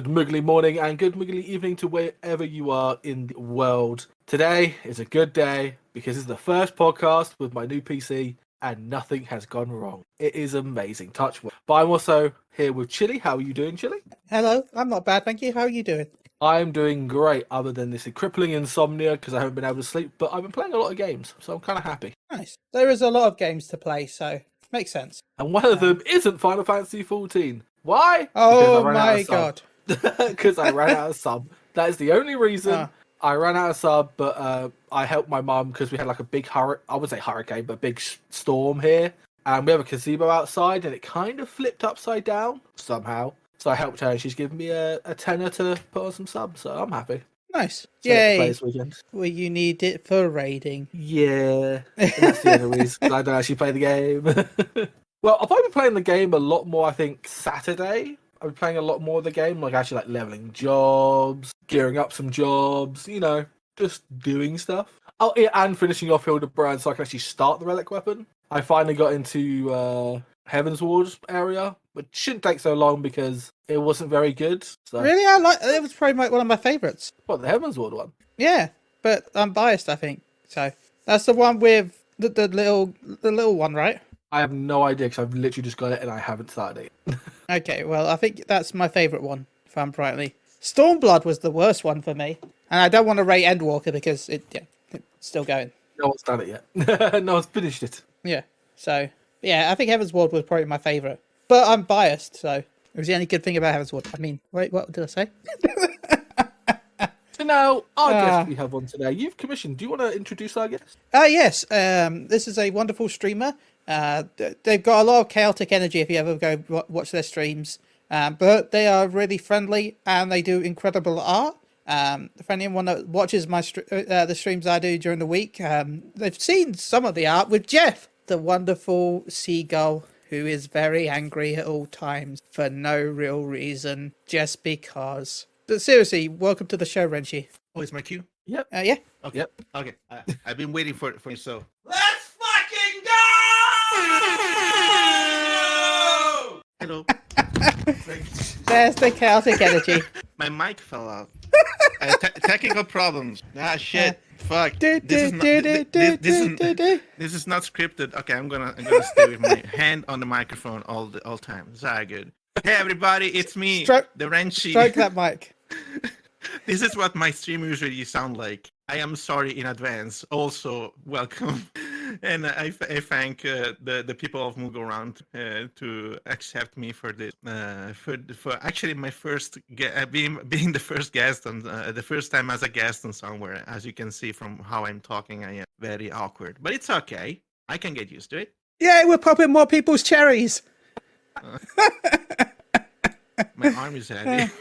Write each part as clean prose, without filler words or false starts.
Good Moogly morning and good Moogly evening to wherever you are in the world. Today is a good day because it's the first podcast with my new PC and nothing has gone wrong. It is amazing. Touch wood. But I'm also here with Chili. How are you doing, Chili? Hello, I'm not bad, thank you. How are you doing? I'm doing great, other than this crippling insomnia because I haven't been able to sleep, but I've been playing a lot of games, so I'm kind of happy. Nice. There is a lot of games to play, so makes sense. And one of them isn't Final Fantasy XIV. Why? Oh my god. Because I ran out of sub. That is the only reason. I ran out of sub, but I helped my mum because we had like a big I wouldn't say hurricane, but a big storm here. And we have a gazebo outside, and it kind of flipped upside down somehow. So I helped her, and she's given me a tenner to put on some subs, so I'm happy. Nice. So I Yay. play this weekend. Well, you need it for raiding. Yeah. And that's the only reason. I don't actually play the game. Well, I've probably been playing the game a lot more, I think, Saturday. I've been playing a lot more of the game, like actually like leveling jobs, gearing up some jobs, you know, just doing stuff. Oh, yeah, and finishing off Hildebrand so I can actually start the relic weapon. I finally got into Heaven's Ward area, which shouldn't take so long because it wasn't very good. So. Really? It was probably one of my favourites. What, the Heaven's Ward one? Yeah, but I'm biased, I think. So that's the one with the little one, right? I have no idea because I've literally just got it and I haven't started it. Okay, well, I think that's my favourite one, if I'm rightly. Stormblood was the worst one for me. And I don't want to rate Endwalker because it's still going. No one's done it yet. No one's finished it. Yeah, so, yeah, I think Heaven's Ward was probably my favourite. But I'm biased, so it was the only good thing about Heaven's Ward. I mean, wait, what did I say? So now, our guest we have on today, you've commissioned. Do you want to introduce our guest? Yes, this is a wonderful streamer. They've got a lot of chaotic energy if you ever go watch their streams. But they are really friendly and they do incredible art. For anyone that watches the streams I do during the week, they've seen some of the art with Jeff, the wonderful seagull who is very angry at all times for no real reason, just because. But seriously, welcome to the show, Renshi. Oh, it's my cue? Yep. Yeah. Okay. Yep. Okay. I've been waiting for you, so. Let's fucking go! Hello. There's the chaotic energy. My mic fell out. Technical problems. Ah, shit. Fuck. Do, This do, is not scripted. Okay, I'm gonna stay with my hand on the microphone all time. It's all good. Hey everybody, it's me, the Renshi. Stroke that mic. This is what my stream usually sound like. I am sorry in advance. Also, welcome, and I thank the people of Moogle around to accept me for this. For actually my first being the first guest and the first time as a guest on somewhere. As you can see from how I'm talking, I am very awkward, but it's okay. I can get used to it. Yeah, we're popping more people's cherries. My arm is heavy.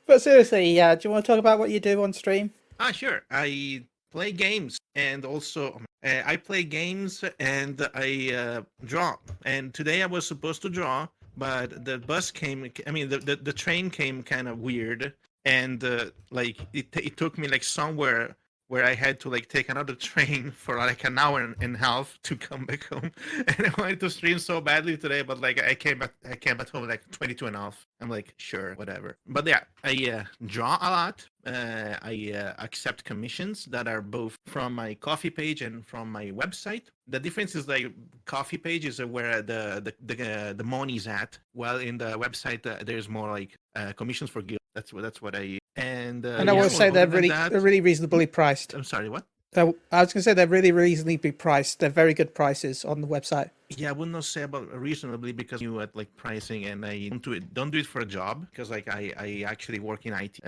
But seriously, do you want to talk about what you do on stream? Sure. I play games and also I play games and I draw. And today I was supposed to draw, but the bus came. I mean, the train came kind of weird, and it took me like somewhere where I had to like take another train for like an hour and a half to come back home. And I wanted to stream so badly today, but like I came at home like 22 and a half. I'm like, sure, whatever. But yeah, I draw a lot. I accept commissions that are both from my Ko-fi and from my website. The difference is like Ko-fi is where the money's at, while in the website there's more like commissions for guild. That's what I and I will say they're really reasonably priced. I'm sorry, what? So I was going to say they're really reasonably priced. They're very good prices on the website. Yeah, I would not say about reasonably because you at like pricing, and I don't do it for a job because like I actually work in IT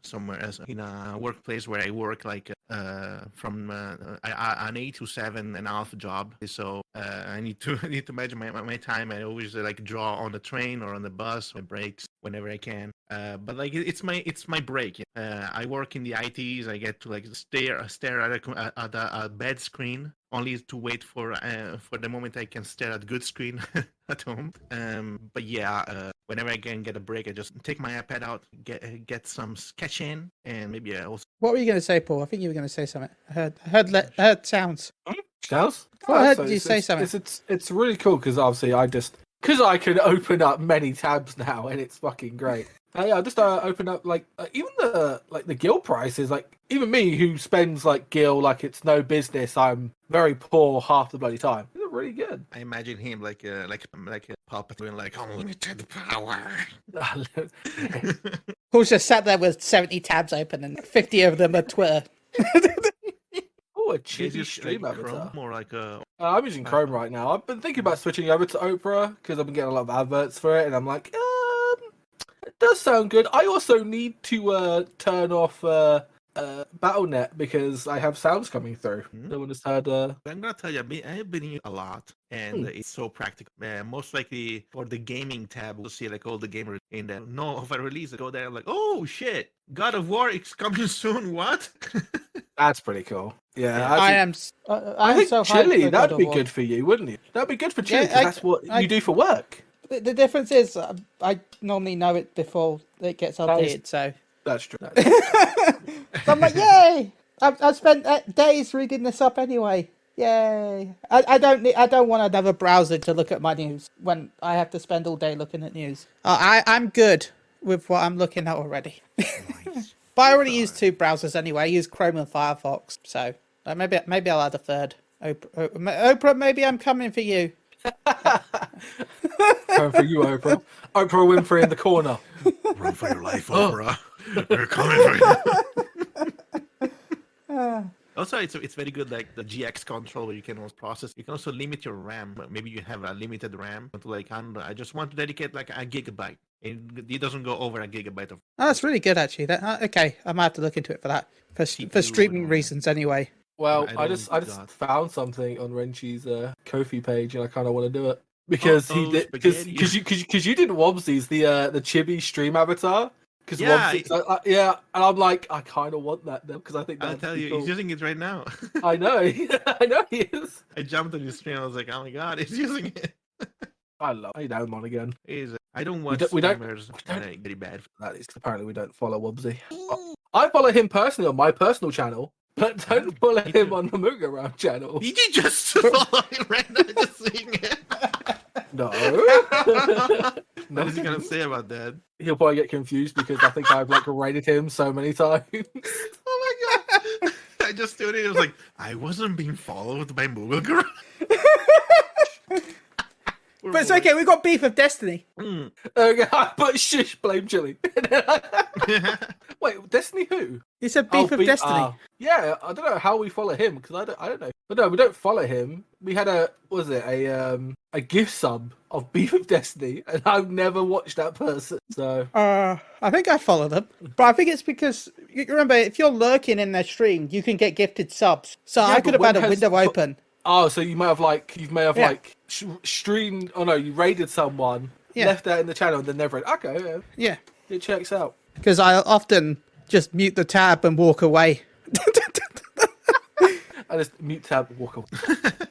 somewhere in a workplace where I work like from an 8 to 7.5 job. So I need to manage my time. I always like draw on the train or on the bus or breaks whenever I can. But like it's my break. I work in the ITs. I get to like stare at a bed screen only to wait for the moment I can stare at good screen at home. But yeah, whenever I can get a break, I just take my iPad out, get some sketching, and maybe I also. What were you going to say, Paul? I think you were going to say something. I heard sounds. Sounds? Well, I heard you say something. It's really cool because obviously I just because I can open up many tabs now, and it's fucking great. Yeah, I just open up like even the guild prices. Like even me, who spends like guild like it's no business, I'm very poor half the bloody time. They're really good. I imagine him like a puppet doing like unlimited power. Who's just sat there with 70 tabs open and 50 of them are Twitter. Oh, a Is cheesy it stream like avatar. Chrome or like a I'm using Chrome right now. I've been thinking about switching over to Opera because I've been getting a lot of adverts for it, and I'm like, it does sound good. I also need to turn off BattleNet because I have sounds coming through. No one has heard. I'm gonna tell you, I've been using it a lot, and it's so practical. Most likely for the gaming tab, we'll see like all the gamers in there. No, if I release it, go there, I'm like, oh shit, God of War is coming soon. What? That's pretty cool. Yeah, I think so hyped Chili, for God that'd of be War. good for you, wouldn't it? That'd be good for Chili Yeah, because that's what you do for work. The difference is I normally know it before it gets updated, so That's true. So I'm like, yay! I've spent days reading this up anyway. Yay! I don't want another browser to look at my news when I have to spend all day looking at news. I'm good with what I'm looking at already. Nice. But I already use 2 browsers anyway. I use Chrome and Firefox, so maybe I'll add a third. Oprah, maybe I'm coming for you. Coming for you, Oprah. Oprah Winfrey in the corner. Run for your life, Opera. They're coming for you. Also, it's very good, like the GX control where you can also process. You can also limit your RAM. Maybe you have a limited RAM. To like, I just want to dedicate like a gigabyte. It doesn't go over a gigabyte of. Oh, that's really good, actually. Okay, I might have to look into it for that for streaming reasons, anyway. Well, I I just don't- found something on RenshiHya's Ko-fi page, and I kind of want to do it because he did spaghetti. because you did Wobsies the Chibi stream avatar. Because Yeah, yeah, and I'm like, I kind of want that now because I think I'll that's tell you, cool. he's using it right now. I know, I know he is. I jumped on his stream. I was like, oh my god, he's using it. I love. I down on again. I don't watch we don't- streamers. Very bad. That is apparently we don't follow Wobsy. I follow him personally on my personal channel, but don't follow me him too. on the Moogle Around channel. Did you just follow him right now? Just seeing it. No. What is he gonna say about that? He'll probably get confused because I think I've like rated him so many times. Oh my god! I just tuned in. I was like, I wasn't being followed by Moogle Girl. But it's okay, we've got beef of Destiny. Okay, but shush, blame Chili. Wait, Destiny who? You said beef of Destiny. Yeah, I don't know how we follow him because I don't know. But no, we don't follow him. We had a gift sub of Beef of Destiny, and I've never watched that person. So I think I follow them, but I think it's because you remember if you're lurking in their stream, you can get gifted subs. So Yeah, I could but have had a when window has- open. oh, so you may have Yeah. streamed. Oh no, you raided someone, Yeah. left that in the channel, and then never. Okay, yeah, Yeah, it checks out. because I often just mute the tab and walk away. I just mute tab, and walk away.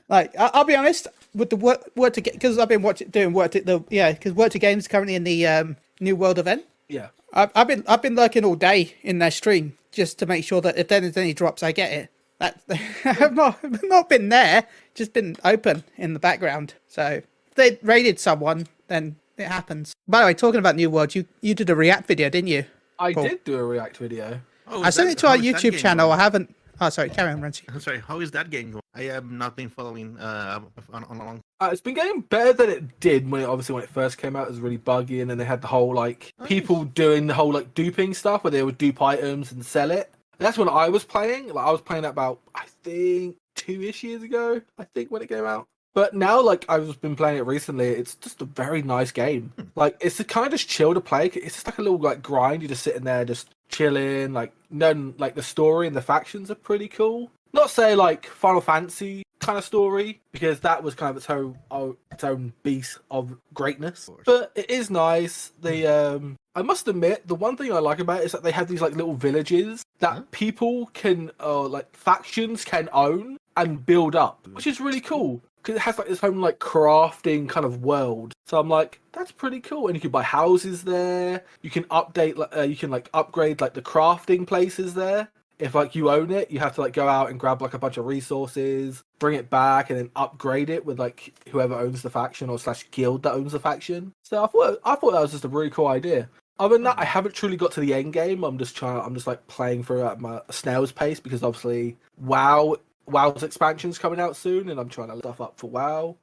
Like I'll be honest with the work to get because I've been doing work to because work to games currently in the New World event. Yeah. I've been lurking all day in their stream just to make sure that if there's any drops, I get it. That I've not been there, just been open in the background. So if they raided someone, then it happens. By the way, talking about New World, you did a React video, didn't you? I Cool. did do a React video. Oh, I sent it to how our is that YouTube game channel. going? I haven't. Oh, sorry, carry on, Renzi. I'm sorry. How is that game going? I have not been following on a long. It's been getting better than it did when it first came out. It was really buggy, and then they had the whole people doing the whole duping stuff where they would dupe items and sell it. And that's when I was playing. Like I was playing that about I think 2-ish years ago. I think when it came out. But now, I've been playing it recently, it's just a very nice game. It's a kind of just chill to play. It's just like a little grind. You're just sitting there, just chilling. The story and the factions are pretty cool. Not say Final Fantasy kind of story because that was kind of its own beast of greatness. But it is nice. I must admit, the one thing I like about it is that they have these little villages that people can, factions can own and build up, which is really cool. Because it has this own crafting kind of world, so I'm like, that's pretty cool. And you can buy houses there. You can update, you can upgrade the crafting places there. if like you own it, you have to like go out and grab like a bunch of resources, bring it back, and then upgrade it with like whoever owns the faction or slash guild that owns the faction. So I thought that was just a really cool idea. Other than that, I haven't truly got to the end game. I'm just like playing through at my snail's pace because obviously WoW's expansion's coming out soon, and I'm trying to stuff up for WoW.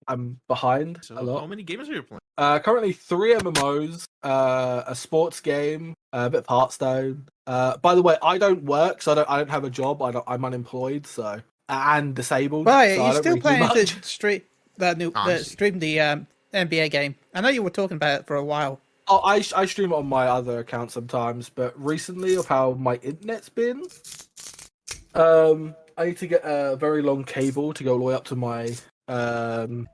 I'm behind So a lot. how many games are you playing? Currently 3 MMOs, a sports game, a bit of Hearthstone. By the way, I don't work, so I don't have a job. I'm unemployed, so and disabled. Right, so I you're don't still really do planning to much. stream the NBA game. I know you were talking about it for a while. Oh, I stream it on my other account sometimes, but recently of how my internet's been, I need to get a very long cable to go all the way up to my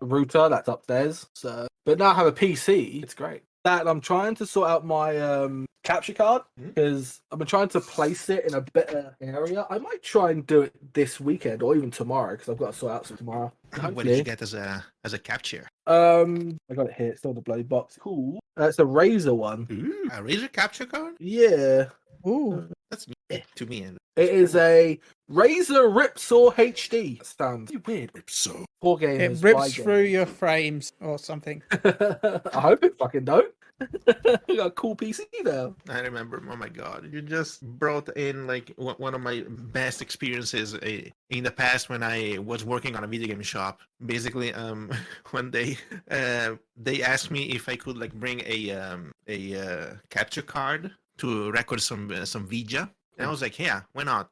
router that's upstairs. So, but now I have a PC. It's great. That and I'm trying to sort out my capture card because I've been trying to place it in a better area. I might try and do it this weekend or even tomorrow because I've got to sort out some tomorrow. What did you get as a capture? I got it here. It's still in the bloody box. Cool. It's a Razer one. Ooh, a Razer capture card? Yeah. Ooh. That's new to me. And It is a Razer Ripsaw HD. Sounds weird. so Poor gamers. It rips buy through your frames or something. I hope it fucking don't. I got a cool PC now. I remember. Oh my god, you just brought in like one of my best experiences in the past when I was working on a video game shop. Basically, one day they asked me if I could like bring a capture card to record some Vija. And I was like, yeah, why not?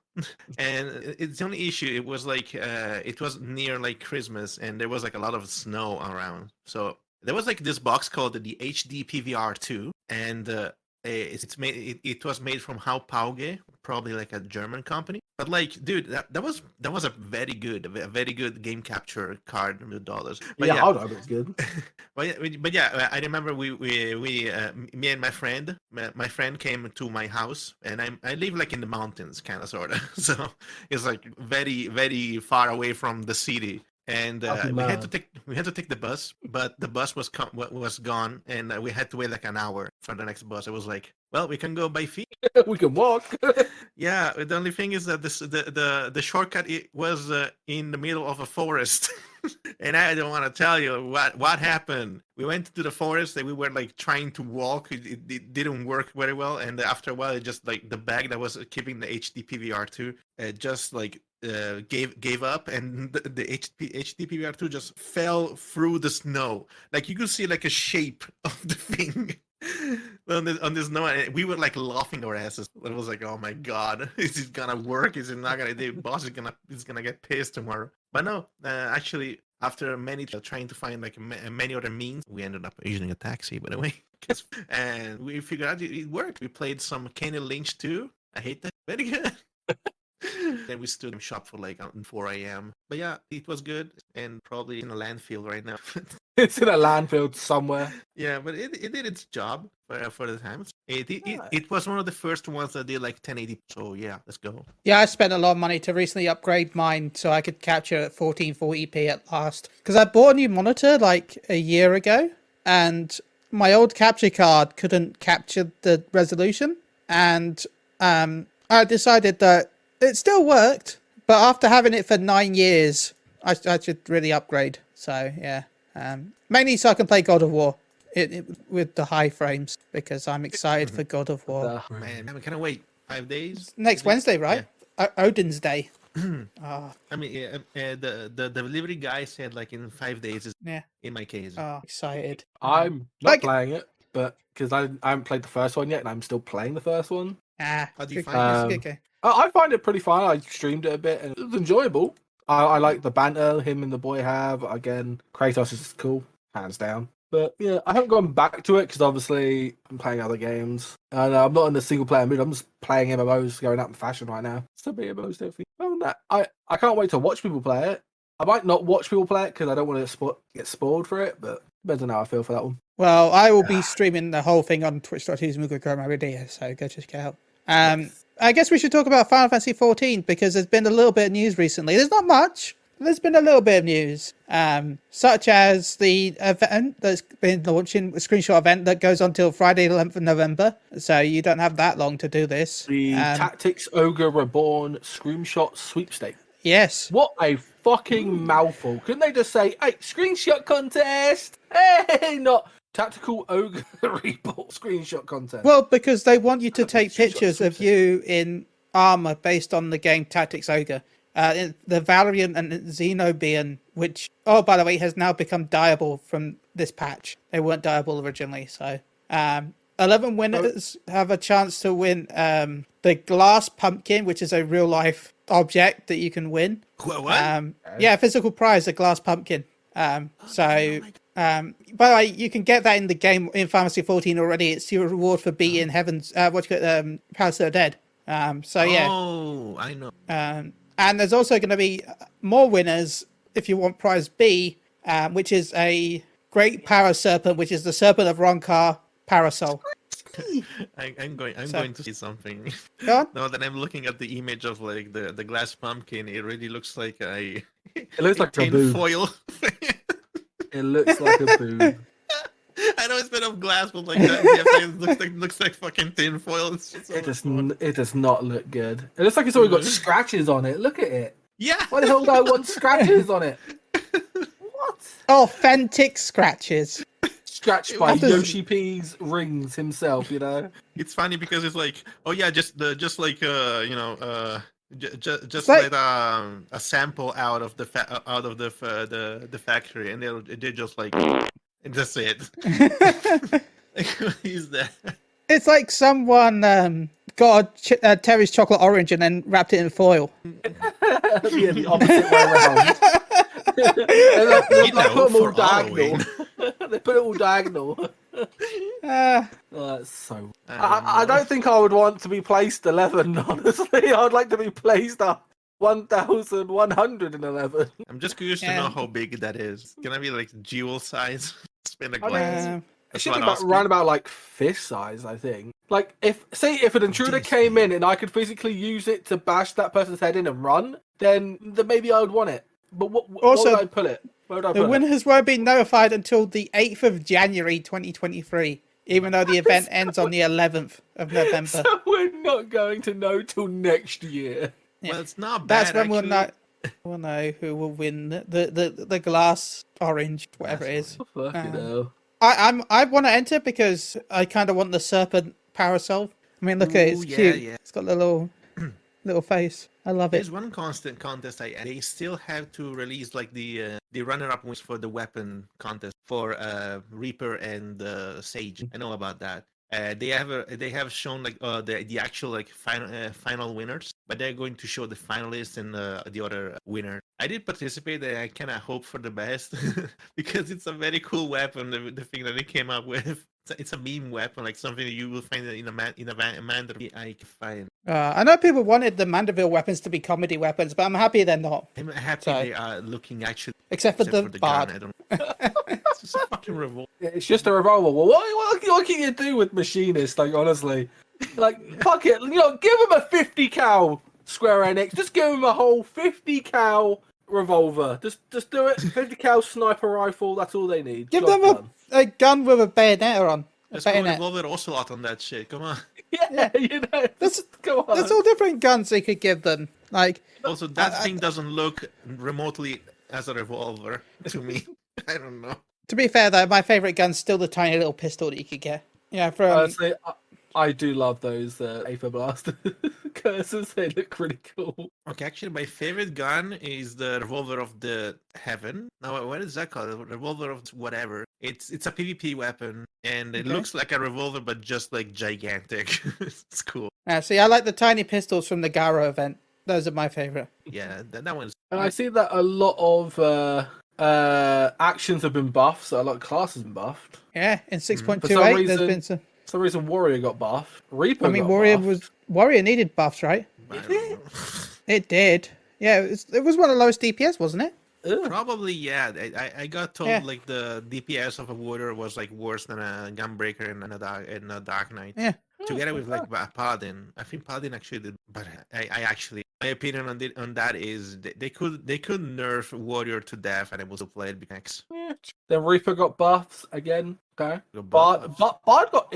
And it's the only issue. It was like it was near like Christmas, and there was like a lot of snow around. So there was like this box called the HD PVR2, and it was made from Haupauge, probably like a German company. But like, dude, that was a very good game capture card with dollars. But Yeah, hold on, it's good. but yeah, I remember we me and my friend came to my house, and I live like in the mountains, kind of sort of. So it's like very very far away from the city. And we had to take the bus, but the bus was gone, and we had to wait like an hour for the next bus. I was like, well, we can go by feet. We can walk. Yeah, the only thing is that the shortcut was in the middle of a forest, and I don't want to tell you what happened. We went to the forest, and we were like trying to walk. It didn't work very well, and after a while, it just like the bag that was keeping the HD PVR2 just like gave up, and the HD PVR2 just fell through the snow. Like you could see like a shape of the thing on the snow, and we were like laughing our asses. It was like, oh my god, is it gonna work? Is it not gonna? The boss is gonna get pissed tomorrow. But no, actually, after many trying to find like many other means, we ended up using a taxi. By the way, and we figured out it worked. We played some Kenny Lynch too. I hate that. Very good. Then we stood in shop for like 4 a.m. But yeah, it was good, and probably in a landfill right now. It's in a landfill somewhere. Yeah, but it did its job for the time. It was one of the first ones that did like 1080. So yeah, let's go. Yeah, I spent a lot of money to recently upgrade mine so I could capture at 1440p at last. Because I bought a new monitor like a year ago, and my old capture card couldn't capture the resolution. And I decided that it still worked, but after having it for 9 years, I should really upgrade. So yeah, mainly so I can play God of War with the high frames, because I'm excited for God of War. Man, I cannot wait. 5 days. Next Wednesday, right? Odin's Day. I mean, the delivery guy said like in 5 days. Yeah. In my case. Oh, excited. I'm not Like- playing it, but because I haven't played the first one yet, and I'm still playing the first one. Ah, How do you good- find it's good. I find it pretty fun. I streamed it a bit, and it was enjoyable. I like the banter him and the boy have. Again, Kratos is cool, hands down. But yeah, I haven't gone back to it because obviously I'm playing other games, and I'm not in the single player mood. I'm just playing MMOs, going up in fashion right now. So be MMOs definitely. Other than that, I can't wait to watch people play it. I might not watch people play it because I don't want to get spoiled for it, but depends on how I feel for that one. Well, I will be streaming the whole thing on twitch.tv/Moogle so go check it out. I guess we should talk about Final Fantasy 14 because there's been a little bit of news recently. There's not much, there's been a little bit of news, such as the event that's been launching, a screenshot event that goes on till Friday, 11th of November. So you don't have that long to do this. The Tactics Ogre Reborn screenshot sweepstake. Yes. What a fucking mouthful. Couldn't they just say, hey, screenshot contest? Hey, not Tactical Ogre Reborn screenshot contest. Well, because they want you to take Screenshot pictures of sweepstake. you in armor based on the game Tactics Ogre. The Valiant and Xenobian, which, oh, by the way, has now become dyeable from this patch. They weren't dyeable originally, so 11 winners have a chance to win the Glass Pumpkin, which is a real-life object that you can win. What? Yeah, physical prize, a Glass Pumpkin. By the way, you can get that in the game in Pharmacy 14 already. It's your reward for beating Heaven's, Palace of the Dead. Yeah. Oh, I know. And there's also going to be more winners if you want prize B, which is a Great Para Serpent, which is the Serpent of Ronkar Parasol. I'm going to see something. Go on. Now that I'm looking at the image of like the glass pumpkin, it really looks like It looks like a tin boob. foil. It looks like a boob. I know it's made of glass, but like that, it looks like fucking tin foil. It's just It does not look good. It looks like it's already got scratches on it. Look at it. yeah. Why the hell do I want scratches on it? What? Authentic scratches. Scratched by What does- Yoshi P's rings himself, you know? It's funny because it's like, oh yeah, just like just like- like a sample out of the the factory, and they just like, and that's it. Like, what is that? It's like someone got Terry's chocolate orange and then wrapped it in foil. Yeah, the opposite way around. They put them all for diagonal. Halloween. They put it all diagonal. Uh, Oh, that's so. I I don't think I would want to be placed 11. Honestly, I'd like to be placed up 1,111. I'm just curious to Yeah. know how big that is. It's gonna be like jewel size. Spin a I mean, glass. uh, It should be what I about, was around about like fist size, I think. Like if an intruder came in and I could physically use it to bash that person's head in and run, then maybe I would want it. But what Also, would I put it? Where would I the put it? winners won't be notified until the 8th of January 2023, even though the event ends on the 11th of November. So we're not going to know till next year. Well, it's not bad. That's when actually. we'll know who will win the glass orange, whatever it is. Fucking hell. I want to enter because I kind of want the serpent parasol. I mean, look at it, it's Ooh, yeah, cute. yeah. It's got a little face. I love it. There's one constant contest. They still have to release like the runner-up wins for the weapon contest for Reaper and Sage. I know about that. They have shown like the actual like final winners, but they're going to show the finalists and the other winner. I did participate. And I kind of hope for the best because it's a very cool weapon. The thing that they came up with. It's a beam weapon, like something that you will find in a Mandeville. I can find. I know people wanted the Mandeville weapons to be comedy weapons, but I'm happy they're not. I'm happy So- they are looking actually. Except for the gun. bard. I don't. It's just a fucking revolt. It's just a revolver. Well, what can you do with machinists? Like honestly, like fuck it. Give him a 50 cal Square Enix. Just give him a whole 50 cal revolver. Just do it. 50 cal sniper rifle. That's all they need. Give Job them done. a gun with a bayonet on. A Let's go bayonet. Revolver Ocelot on that shit. Come on. Yeah, you know. That's- Go on. There's all different guns they could give them. Like, Also, that thing doesn't look remotely as a revolver to me. I don't know. to be fair though, my favorite gun's still the tiny little pistol that you could get. Yeah, from Honestly, I do love those Aether Blaster curses. They look really cool. Okay, actually, my favorite gun is the Revolver of the Heaven. Now, what is that called? Revolver of whatever. It's a PvP weapon, and it Okay. looks like a revolver, but just like gigantic. It's cool. see, I like the tiny pistols from the Garo event. Those are my favorite. Yeah, that one's. And I see that a lot of actions have been buffed, so a lot of classes have been buffed. Yeah, in For 6.28, some there's reason- been some. For some reason, Warrior got buffed. Reaper. I mean, got Warrior needed buffs, right? I don't know. It did. Yeah, it was one of the lowest DPS, wasn't it? buffed. Ugh. Probably, yeah. I got told Yeah. like the DPS of a warrior was like worse than a gunbreaker in a dark knight. Yeah. together with like Paladin. I think Paladin actually did, but I actually my opinion on that is they could nerf Warrior to death and it was a play it because Yeah. Then Reaper got buffs again. Okay. buffs. Bard got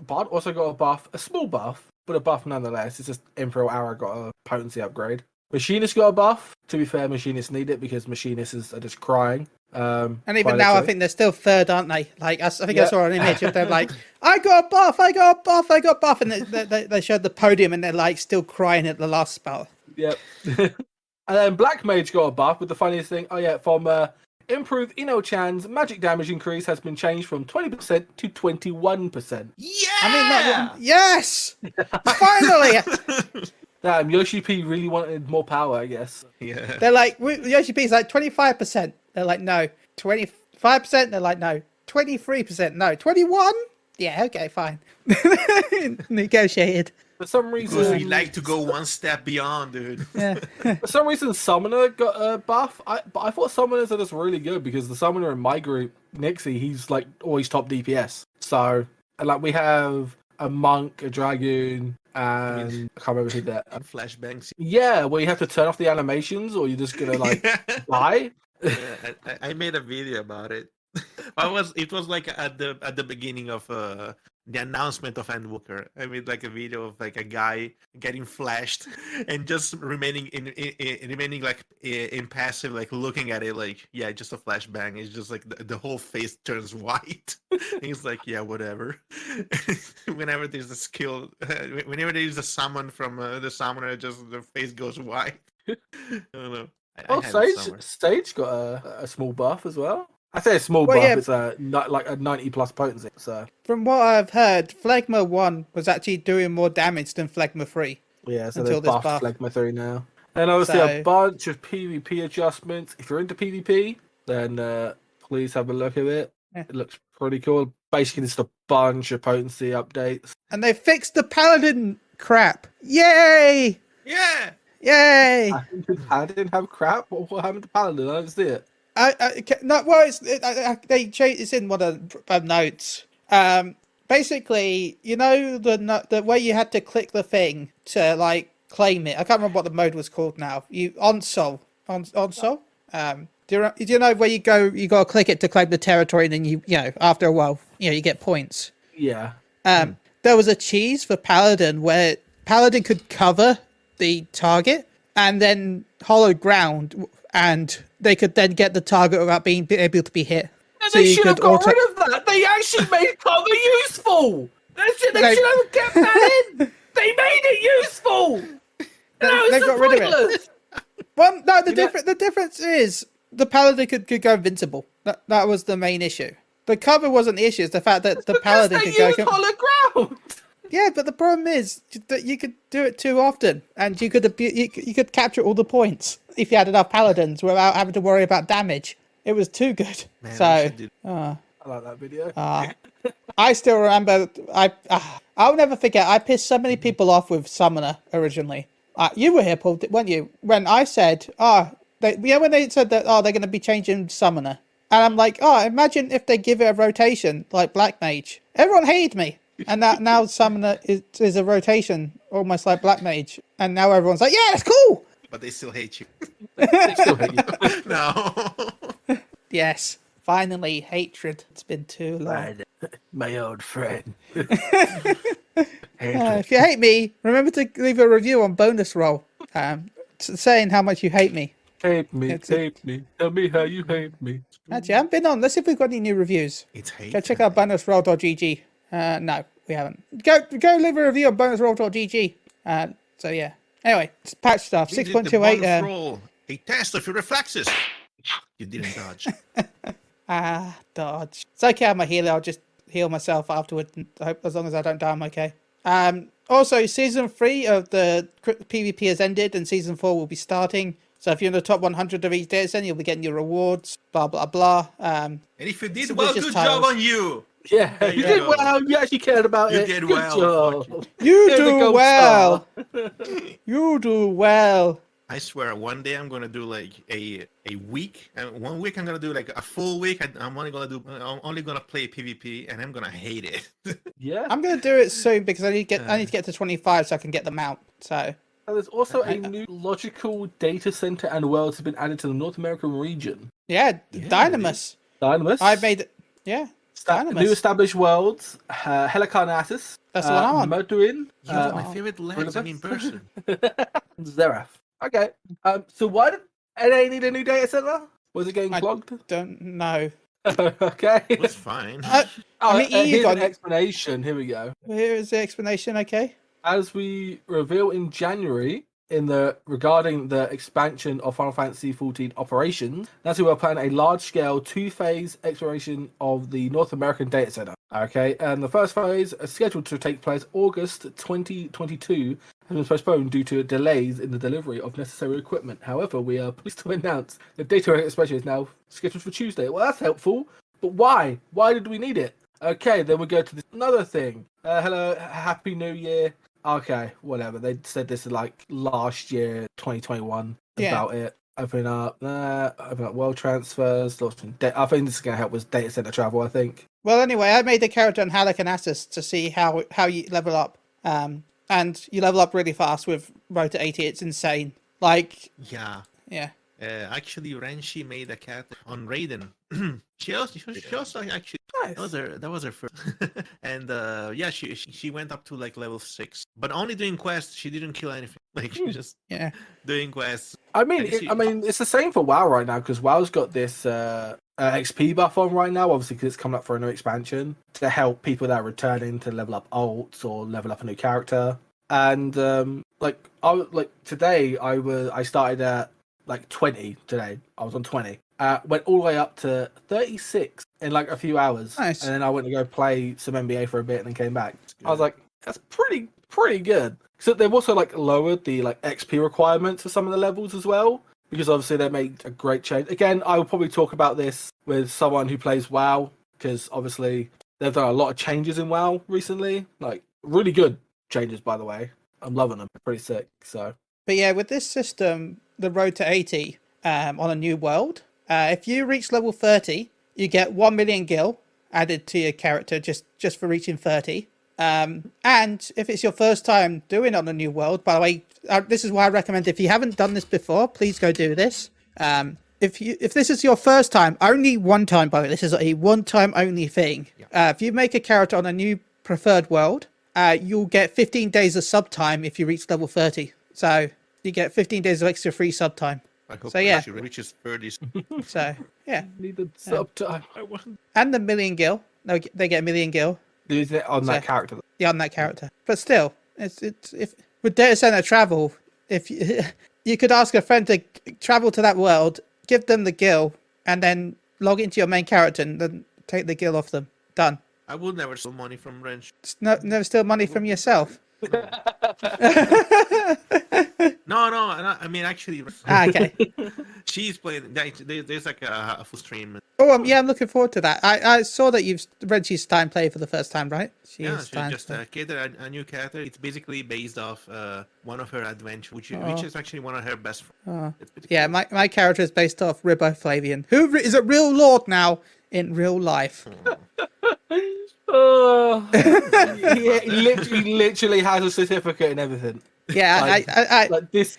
Bard also got a buff, a small buff, but a buff nonetheless. It's just Imperial Arrow got a potency upgrade. Machinist got a buff. To be fair, Machinists need it because Machinists are just crying. And even now, I think they're still third, aren't they? Like, I think I Yeah. saw an image of them like, I got a buff, I got a buff, I got a buff. And they showed the podium and they're like still crying at the last spell. Yep. And then Black Mage got a buff with the funniest thing. Oh, yeah, from improved Ino-chan's magic damage increase has been changed from 20% to 21%. Yeah. I mean, yes! Finally! Damn, Yoshi P really wanted more power, I guess. Yeah. They're like, Yoshi P's like 25%. They're like, no. 25%? They're like, no. 23%? No. 21? Yeah, okay, fine. Negotiated. For some Because reason, we like to go one step beyond, dude. Yeah. for some reason, Summoner got a buff. But I thought Summoners are just really good because the Summoner in my group, Nixie, he's like always top DPS. So, and like we have a Monk, a Dragoon, and I can't remember who that. Flashbangs. Yeah, where you have to turn off the animations or you're just gonna like die. Yeah, I made a video about it. It was like at the beginning of the announcement of Endwalker. I made like a video of like a guy getting flashed and just remaining like impassive, like looking at it like, yeah, just a flashbang. It's just like the whole face turns white. He's like, yeah, whatever. Whenever there's a skill, whenever there's a summon from the summoner, just the face goes white. I don't know. Oh, Sage got a small buff as well. I say a small buff. yeah. It's like a 90 plus potency. So From what I've heard, Phlegma 1 was actually doing more damage than Phlegma 3. yeah, so Until they've this buffed buff. Phlegma 3 now. And obviously So- a bunch of PvP adjustments. If you're into PvP, then please have a look at it. Yeah. It looks pretty cool. Basically, just a bunch of potency updates. And they fixed the Paladin crap. Yay! Yeah. Yay! Did Paladin have crap? What happened to Paladin? I didn't see it. No, well, they changed. It's in one of the notes. Basically, you know the way you had to click the thing to like claim it. I can't remember what the mode was called now. Onsol. Do you know where you go? You got to click it to claim the territory, and then you know after a while, you get points. Yeah. There was a cheese for Paladin where Paladin could cover the target and then hollow ground, and they could then get the target without being able to be hit. And So they you should have could got auto- rid of that. They actually made cover useful. They should They- have kept that in. They made it useful. No, they it's got rid of it. pointless. Well, no, the difference is the Paladin could go invincible. That was the main issue. The cover wasn't the issue. It's the fact that the Because Paladin they could go. use hollow ground. Yeah, but the problem is that you could do it too often, and you could capture all the points if you had enough Paladins without having to worry about damage. It was too good. Man, So. I should do- I like that video. I still remember. I'll never forget. I pissed so many people off with Summoner originally. You were here, Paul, weren't you? When I said, when they said that, they're going to be changing Summoner, and I'm like, imagine if they give it a rotation like Black Mage. Everyone hated me, and now Summoner is a rotation almost like Black Mage, and now everyone's like, yeah, that's cool. But they still hate you. They still hate you. No. Yes, finally, hatred. It's been too long. My old friend. If you hate me, remember to leave a review on Bonus Roll, saying how much you hate me. Hate me, It's a- hate me. Tell me how you hate me. Actually, I haven't been on. Let's see if we've got any new reviews. It's hate. Go check out bonusroll.gg. No, we haven't. Go leave a review on bonusroll.gg. So yeah. Anyway, it's patch stuff. We did the 6.28. bonus roll, a test of your reflexes. You didn't dodge. Dodge. It's okay, I'm a healer. I'll just heal myself afterward. I hope as long as I don't die, I'm okay. Also, season 3 of the PvP has ended, and season 4 will be starting. So if you're in the top 100 of each day, then you'll be getting your rewards. Blah blah blah. And if you did So well, just good tiles. job on you. Yeah, There you you did go. well. You actually cared about You it. did Good well, job. fuck You Here's a do gold well. star. You do well. I swear, one day I'm gonna do like a week, and 1 week I'm gonna do like a full week. I'm only gonna play PvP, and I'm gonna hate it. Yeah. I'm gonna do it soon because I need to get to 25 so I can get the mount. So And there's also a new logical data center and worlds have been added to the North American region. yeah, Yeah, Dynamis. Dynamis. I made yeah. Dynamis. New established worlds. Helicarnassus. That's the one I'm on. Motuin. You got my favorite legs. I mean, person. Xerath. Okay. So why did NA need a new data center? Was it getting I- clogged? Don't know. Okay. It was fine. I mean, EU here's got an explanation. Here we go. Here is the explanation. Okay. As we reveal in January regarding the expansion of Final Fantasy XIV operations, that's we're planning a large-scale two-phase exploration of the North American data center. Okay, and the first phase is scheduled to take place August 2022 has been postponed due to delays in the delivery of necessary equipment. However, we are pleased to announce the data expansion is now scheduled for Tuesday. Well, that's helpful, but why? Why did we need it? Okay, then we go to this another thing. Hello, Happy New Year. Okay, whatever. They said this is like last year, 2021, about it. Open up world transfers. I think this is going to help with data center travel, I think. Well, anyway, I made the character on Halicarnassus to see how you level up. And you level up really fast with Road to 80. It's insane. Like, Yeah. yeah. Actually, Renshi made a cat on Raiden. she also actually Nice. that was her first, and yeah, she went up to like level 6, but only doing quests. She didn't kill anything. Like she just doing quests. I mean, it's the same for WoW right now because WoW's got this XP buff on right now. Obviously, because it's coming up for a new expansion to help people that are returning to level up ults or level up a new character. And today, I started at like 20 today. I was on 20. Went all the way up to 36 in like a few hours. Nice. And then I went to go play some NBA for a bit and then came back. I was like, that's pretty good. So they've also like lowered the like XP requirements for some of the levels as well. Because obviously they made a great change. Again, I will probably talk about this with someone who plays WoW. Because obviously they've done a lot of changes in WoW recently. Like really good changes, by the way. I'm loving them. They're pretty sick. So. But yeah, with this system, the Road to 80 on a new world, if you reach level 30, you get 1 million gil added to your character just for reaching 30. And if it's your first time doing it on a new world, by the way, this is why I recommend if you haven't done this before, please go do this. If this is your first time, only one time, by the way, this is a one-time only thing. Yeah. If you make a character on a new preferred world, you'll get 15 days of sub time if you reach level 30. So you get 15 days of extra free sub time. I hope she reaches 30. So yeah, Needed sub time. and the million gil. No, they get a million gil. Is it on that character? Yeah, on that character. But still, it's if with data center travel, if you could ask a friend to travel to that world, give them the gil, and then log into your main character and then take the gil off them. Done. I would never steal money from Wrench. Never steal money from yourself. No, I mean actually. Okay. She's playing. There's like a full stream. Oh, yeah, I'm looking forward to that. I saw that you've read she's time play for the first time, right? She just created a new character. It's basically based off one of her adventures, which is actually one of her best friends. Yeah, cool. My character is based off Riboflavian, who is a real lord now in real life. He literally has a certificate and everything. Yeah, I like this.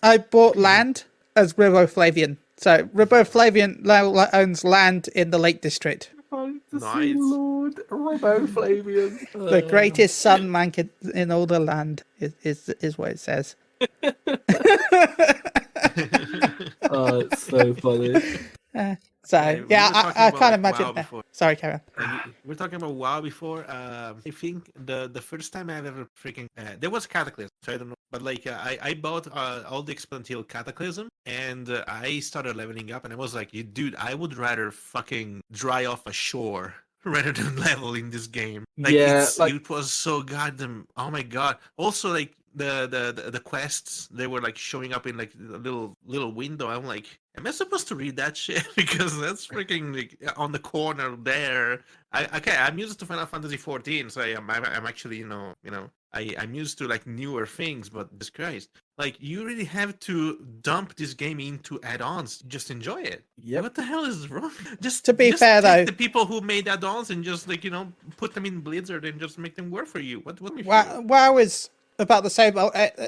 I bought land as Riboflavian. So Riboflavian now owns land in the Lake District. Nice. Lord Riboflavian. The greatest sun man in all the land is what it says. Oh, it's so funny. I can't imagine. Sorry, Karen. We're talking about WoW before. I think the first time I've ever freaking there was Cataclysm, so I don't know, but like I bought all the XP until Cataclysm, and I started leveling up, and I was like, dude, I would rather fucking dry off a shore rather than level in this game. Like, yeah, it was so goddamn. Oh my god. Also, like the quests, they were like showing up in like a little window. I'm like, am I supposed to read that shit? Because that's freaking like on the corner there. I'm used to Final Fantasy 14, so I'm actually I'm used to like newer things, but this Christ, like you really have to dump this game into add-ons to just enjoy it. Yep. What the hell is wrong? Just To be just fair, take though- the people who made add-ons and just like put them in Blizzard and just make them work for you. What WoW is about the same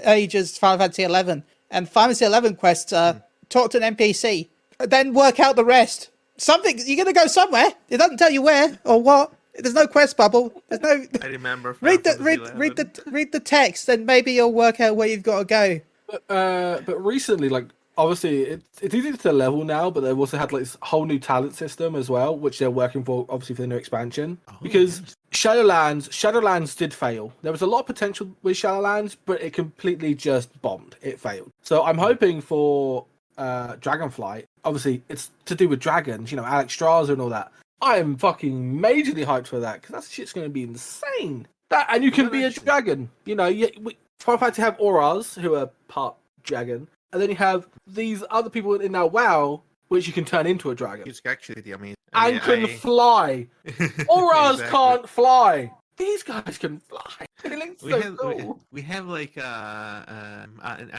age as Final Fantasy 11, and Final Fantasy 11 quests are talk to an NPC, then work out the rest. Something you're gonna go somewhere. It doesn't tell you where or what. There's no quest bubble. There's no. I remember. read the text, and maybe you'll work out where you've got to go. But recently, like obviously, it's easy to level now, but they've also had like this whole new talent system as well, which they're working for, obviously for the new expansion. Because Shadowlands did fail. There was a lot of potential with Shadowlands, but it completely just bombed. It failed. So I'm hoping for Dragonflight. Obviously, it's to do with dragons. Alex Straza and all that. I am fucking majorly hyped for that because that shit's going to be insane. That and you can be a dragon. Final Fantasy have auras who are part dragon, and then you have these other people in now WoW, which you can turn into a dragon It's actually amazing. and can fly. Auras Exactly. can't fly. These guys can fly. It looks so cool. We have like an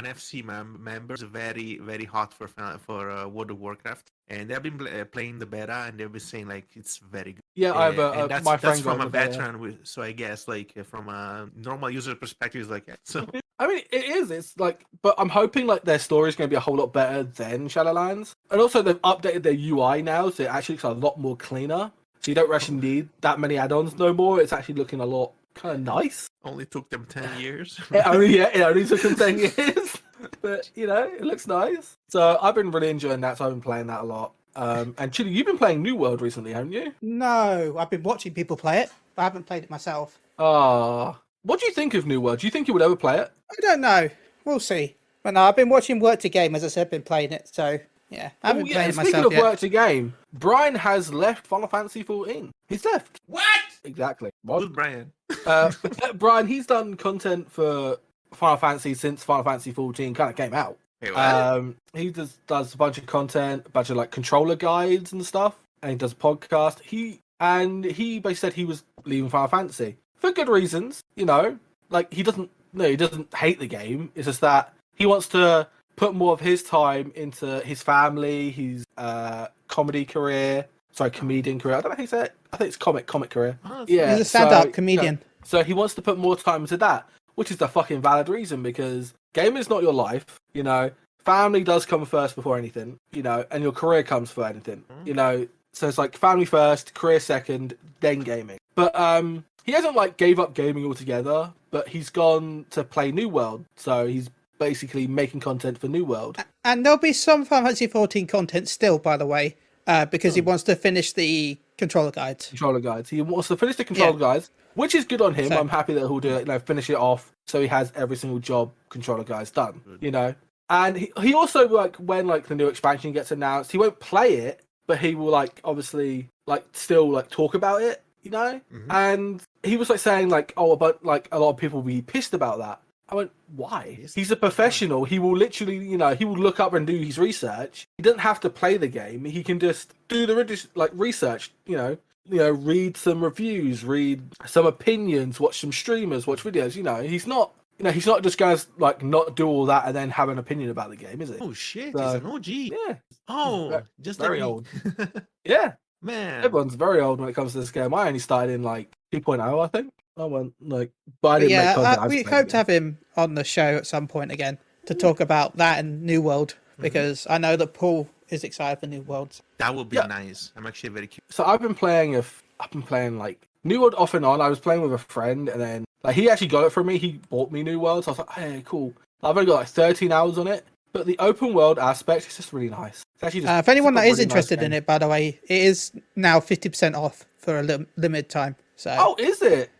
FC members very very hot for World of Warcraft, and they've been playing the beta, and they've been saying like it's very good. Yeah, I have And that's, my friend that's from got a the beta. veteran, so I guess like from a normal user perspective, it's like so. I mean, it is. It's like, but I'm hoping like their story is going to be a whole lot better than Shadowlands, and also they've updated their UI now, so it actually looks a lot more cleaner. So you don't actually need that many add-ons no more. It's actually looking a lot kind of nice. Only took them 10 years. It only took them 10 years, but it looks nice. So I've been really enjoying that. So I've been playing that a lot. And Chili, you've been playing New World recently, haven't you? No, I've been watching people play it, but I haven't played it myself. What do you think of New World? Do you think you would ever play it? I don't know. We'll see. But no, I've been watching Work to Game, as I said, been playing it. So yeah, I haven't played it Speaking myself of yet. work to game, Brian has left Final Fantasy 14. He's left. What? Exactly. Good Brian. Brian, he's done content for Final Fantasy since Final Fantasy 14 kind of came out. Hey, what? He does a bunch of content, a bunch of like controller guides and stuff, and he does a podcast. He basically said he was leaving Final Fantasy for good reasons. Like he doesn't hate the game. It's just that he wants to put more of his time into his family, his comedian career. I don't know how you say it. I think it's comic career. Oh, Yeah, He's a stand-up comedian. So he wants to put more time into that, which is the fucking valid reason because gaming is not your life. Family does come first before anything. And your career comes for anything. So it's like family first, career second, then gaming. But he hasn't like gave up gaming altogether. But he's gone to play New World, so he's basically making content for New World. And there'll be some Final Fantasy 14 content still, by the way, because he wants to finish the controller guides. Controller guides. He wants to finish the controller guides, which is good on him. So- I'm happy that he'll do it. Finish it off, so he has every single job controller guides done. And he also like when like the new expansion gets announced, he won't play it, but he will like obviously like still like talk about it. Mm-hmm. And he was like saying like, but like a lot of people will be pissed about that. I went, why? He's a professional. He will literally, he will look up and do his research. He doesn't have to play the game. He can just do the research. Read some reviews, read some opinions, watch some streamers, watch videos. He's not. He's not just going to like not do all that and then have an opinion about the game, is he? Oh shit! So- He's an OG. Yeah. Oh, just very like me. old. Yeah. Man. Everyone's very old when it comes to this game. I only started in like 2.0, I think. I went like, but I But didn't make content. we hope to have him on the show at some point again to talk about that and New World, because I know that Paul is excited for New Worlds. That would be Yeah. nice. I'm actually very curious. So I've been playing like New World off and on. I was playing with a friend, and then like he actually got it from me. He bought me New World, so I was like, hey, cool. I've only got like 13 hours on it, but the open world aspect is just really nice. It's actually just If anyone it's that a is really nice interested in game. it, by the way, it is now 50% off for a limited time. So Oh, is it?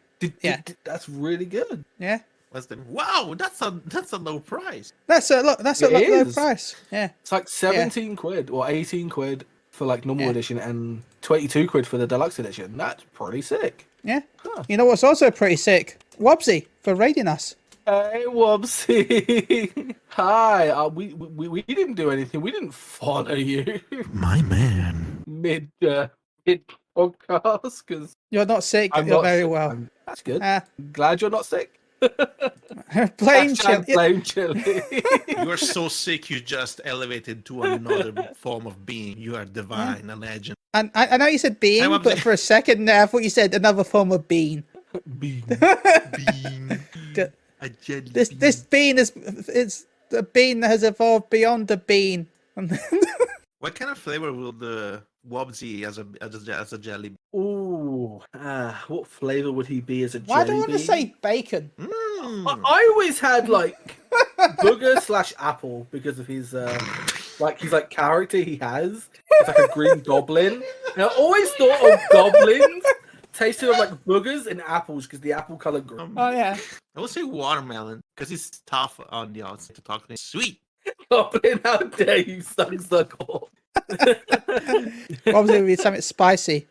Yeah. That's really good. yeah, Less than wow. That's a low price. that's a look. That's a It low is. price. Yeah, It's like 17 quid or 18 quid for like normal edition and 22 quid for the deluxe edition. That's pretty sick. yeah. Huh. You know what's also pretty sick? Wobsy for raiding us. Hey, Wubsy. Hi. We didn't do anything. We didn't follow you My man. mid podcast because You're not sick. I'm You're not very sick. well. That's good. Uh, Glad you're not sick. blame chill. Blame Chili. You are so sick, you just elevated to another form of being. You are divine, a legend. And I know you said being, Hey, but Wubsy. for a second there, I thought you said another form of bean. Bean. Bean. D- A jelly This bean is it's the bean that has evolved beyond the bean. What kind of flavor will the Wobsy as a jelly? Ooh, what flavor would he be as a Why do I jelly want to bean? say bacon? I always had like booger slash apple because of his his like character he has. It's like a green goblin. And I always thought of goblins tasting of like boogers and apples because the apple color green. Oh yeah. I would say watermelon because it's tough on the outside to talk to me. Sweet. Goblin, how dare you suck. Obviously, with something spicy.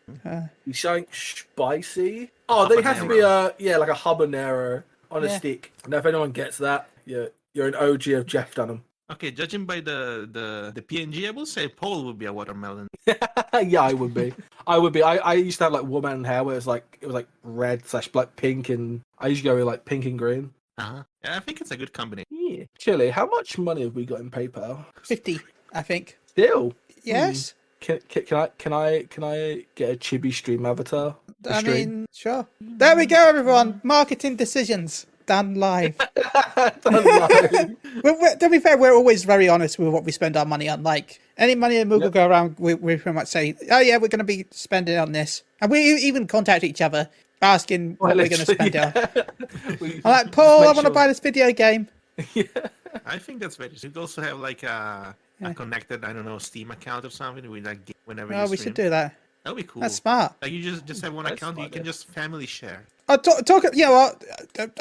You showing spicy? Oh, they have to be like a habanero on a Yeah. stick. Now, if anyone gets that, you're an OG of Jeff Dunham. Okay, judging by the PNG, I will say Paul would be a watermelon. Yeah, I would be. I used to have like woman hair where it was like red slash black pink, and I usually go with like pink and green. Uh-huh. Yeah, I think it's a good combination. Yeah. Chili, how much money have we got in PayPal? 50, I think. Still. Yes. Can I get a chibi stream avatar? I mean, sure. There we go, everyone. Marketing decisions done live. To be fair, we're always very honest with what we spend our money on. Like any money in Moogle go around, we pretty much say, "Oh yeah, we're going to be spending on this," and we even contact each other asking what we're going to spend it on. I'm like, Paul, I want to buy this video game. I think that's very. You could also have like a connected, I don't know, Steam account or something with like whenever you Oh, stream. we should do that. That'd be cool. That's smart. Like you just have one That's account, you smart, can yeah. just family share. Talk. You know what?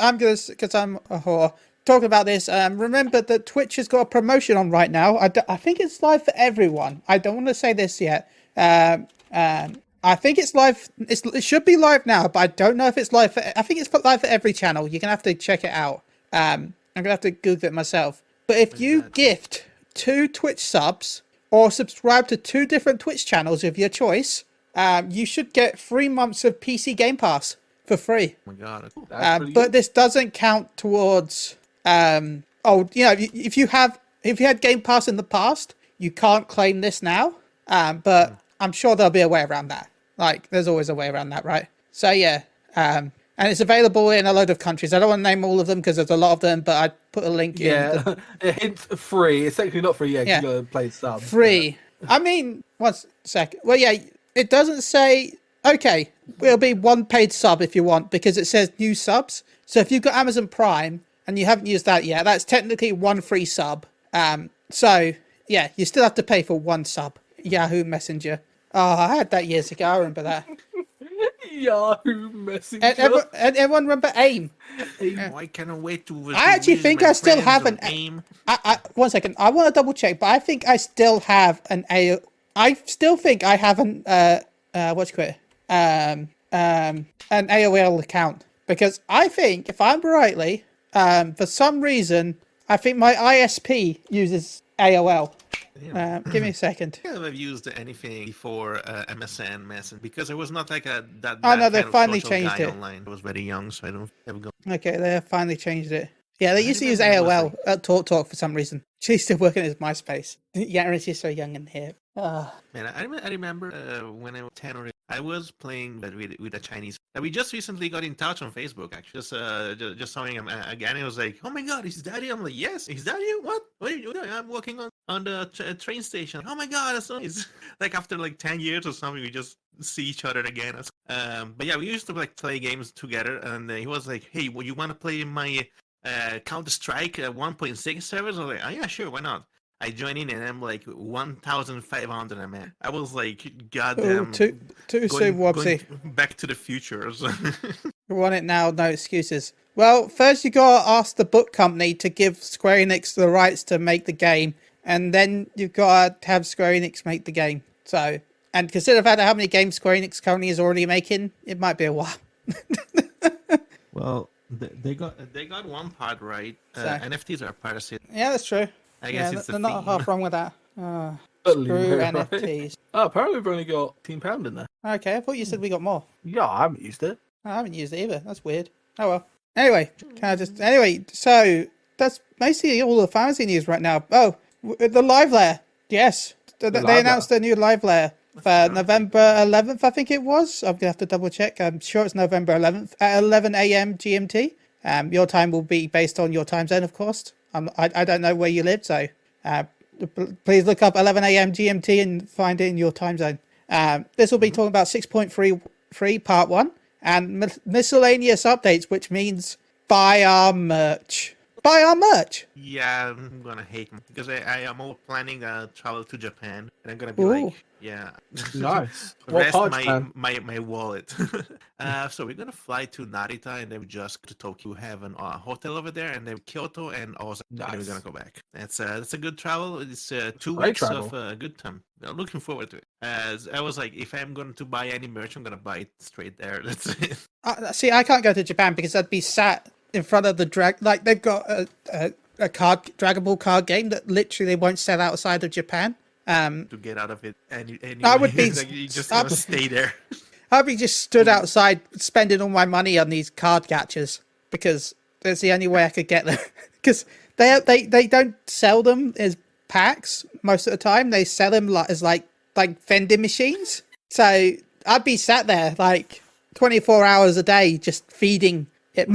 I'm gonna, because I'm a whore. Talking about this, remember that Twitch has got a promotion on right now. I think it's live for everyone. I don't want to say this yet. I think it's live. It should be live now, but I don't know if it's live for. I think it's live for every channel. You're gonna have to check it out. I'm gonna have to Google it myself. But if you gift 2 Twitch subs or subscribe to 2 different Twitch channels of your choice, you should get 3 months of PC Game Pass for free. Oh my god. Cool. But this doesn't count towards. If you had Game Pass in the past, you can't claim this now. But I'm sure there'll be a way around that. Like, there's always a way around that, right? So yeah, and it's available in a load of countries. I don't want to name all of them because there's a lot of them, but I put a link in. Yeah, it's free. It's technically not free yet. Yeah. You gotta play sub. Free. I mean, one sec. Well, yeah, it doesn't say. Okay, it'll be 1 paid sub if you want because it says new subs. So if you've got Amazon Prime and you haven't used that yet, that's technically 1 free sub. So yeah, you still have to pay for 1 sub. Yahoo Messenger. Oh, I had that years ago. I remember that. Yahoo Messenger. And everyone remember AIM? I cannot wait to. I actually think I still have an aim. I 1 second. I want to double check, but I think I still have an A. I still think I have an what's it called? An AOL account because I think if I'm rightly, for some reason, I think my ISP uses AOL. Give me a second. I have used anything before MSN Messenger because I was not like that. Oh, no, they kind of finally social changed guy it. Online. I was very young, so I don't have gone. Okay, they have finally changed it. Yeah, they used to use remember it was AOL at TalkTalk for some reason. She's still working as MySpace. Yeah, she's so young and hip. Man, I remember when I was 10 or I was playing with a Chinese. We just recently got in touch on Facebook. Actually, just saw him again. He was like, "Oh my God, is Daddy?" I'm like, "Yes, is that you? What? What are you doing?" I'm walking on the train station. Oh my God, that's so nice. Like after like 10 years or something, we just see each other again. But yeah, we used to like play games together. And he was like, "Hey, well, you want to play my Counter Strike 1.6 servers?" I was like, "Oh yeah, sure, why not?" I joined in and I'm like 1,500 a man. I was like, goddamn. Too soon, Wobsy. Back to the future. We want it now, no excuses. Well, first you gotta ask the book company to give Square Enix the rights to make the game, and then you've gotta have Square Enix make the game. So, and consider the fact how many games Square Enix currently is already making, it might be a while. Well, They got one part right. So- NFTs are part of it. Yeah, that's true. I guess Yeah, it's the they're not theme. half wrong with that. Totally Screw right. NFTs. Oh, apparently we've only got £10 in there. Okay, I thought you said we got more. Yeah, I haven't used it. I haven't used it either. That's weird. Oh well. Anyway, so that's basically all the fantasy news right now. Oh, the live layer. Yes, they live announced a new live layer for November 11th, I think it was. I'm gonna have to double check. I'm sure it's November 11th at 11 a.m. GMT. Your time will be based on your time zone, of course. I don't know where you live, so please look up 11 a.m. GMT and find it in your time zone. This will be talking about 6.33 Part 1 and miscellaneous updates, which means buy our merch. Buy our merch! Yeah, I'm gonna hate them because I am all planning a travel to Japan, and I'm gonna be Ooh. like, yeah, Nice. What rest parts, man? my wallet. So we're gonna fly to Narita, and then we just go to Tokyo. We have a hotel over there, and then Kyoto and Osaka. And then we're Nice. gonna go back. That's a good travel. It's 2 Great weeks travel. of a good time. I'm looking forward to it. As I was like, if I'm going to buy any merch, I'm gonna buy it straight there. That's it. See, I can't go to Japan because I'd be sat in front of the like they've got a Dragon Ball card game that literally they won't sell outside of Japan. To get out of it, and I would be- like, you just I'd- gonna stay there. I'd be just stood outside spending all my money on these card catchers because that's the only way I could get them. Because they don't sell them as packs most of the time. They sell them as like vending machines. So I'd be sat there like 24 hours a day just feeding it.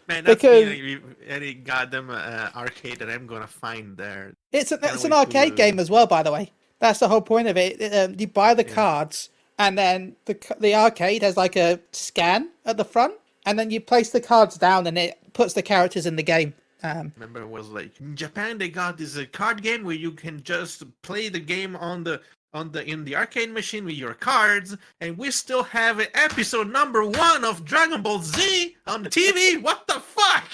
Man, that's Because- any goddamn arcade that I'm gonna find there. It's an wait arcade to- game as well, by the way. That's the whole point of it. You buy the cards, and then the arcade has like a scan at the front, and then you place the cards down, and it puts the characters in the game. Remember, it was like in Japan they got this card game where you can just play the game in the arcade machine with your cards, and we still have episode number 1 of Dragon Ball Z on TV. What the fuck?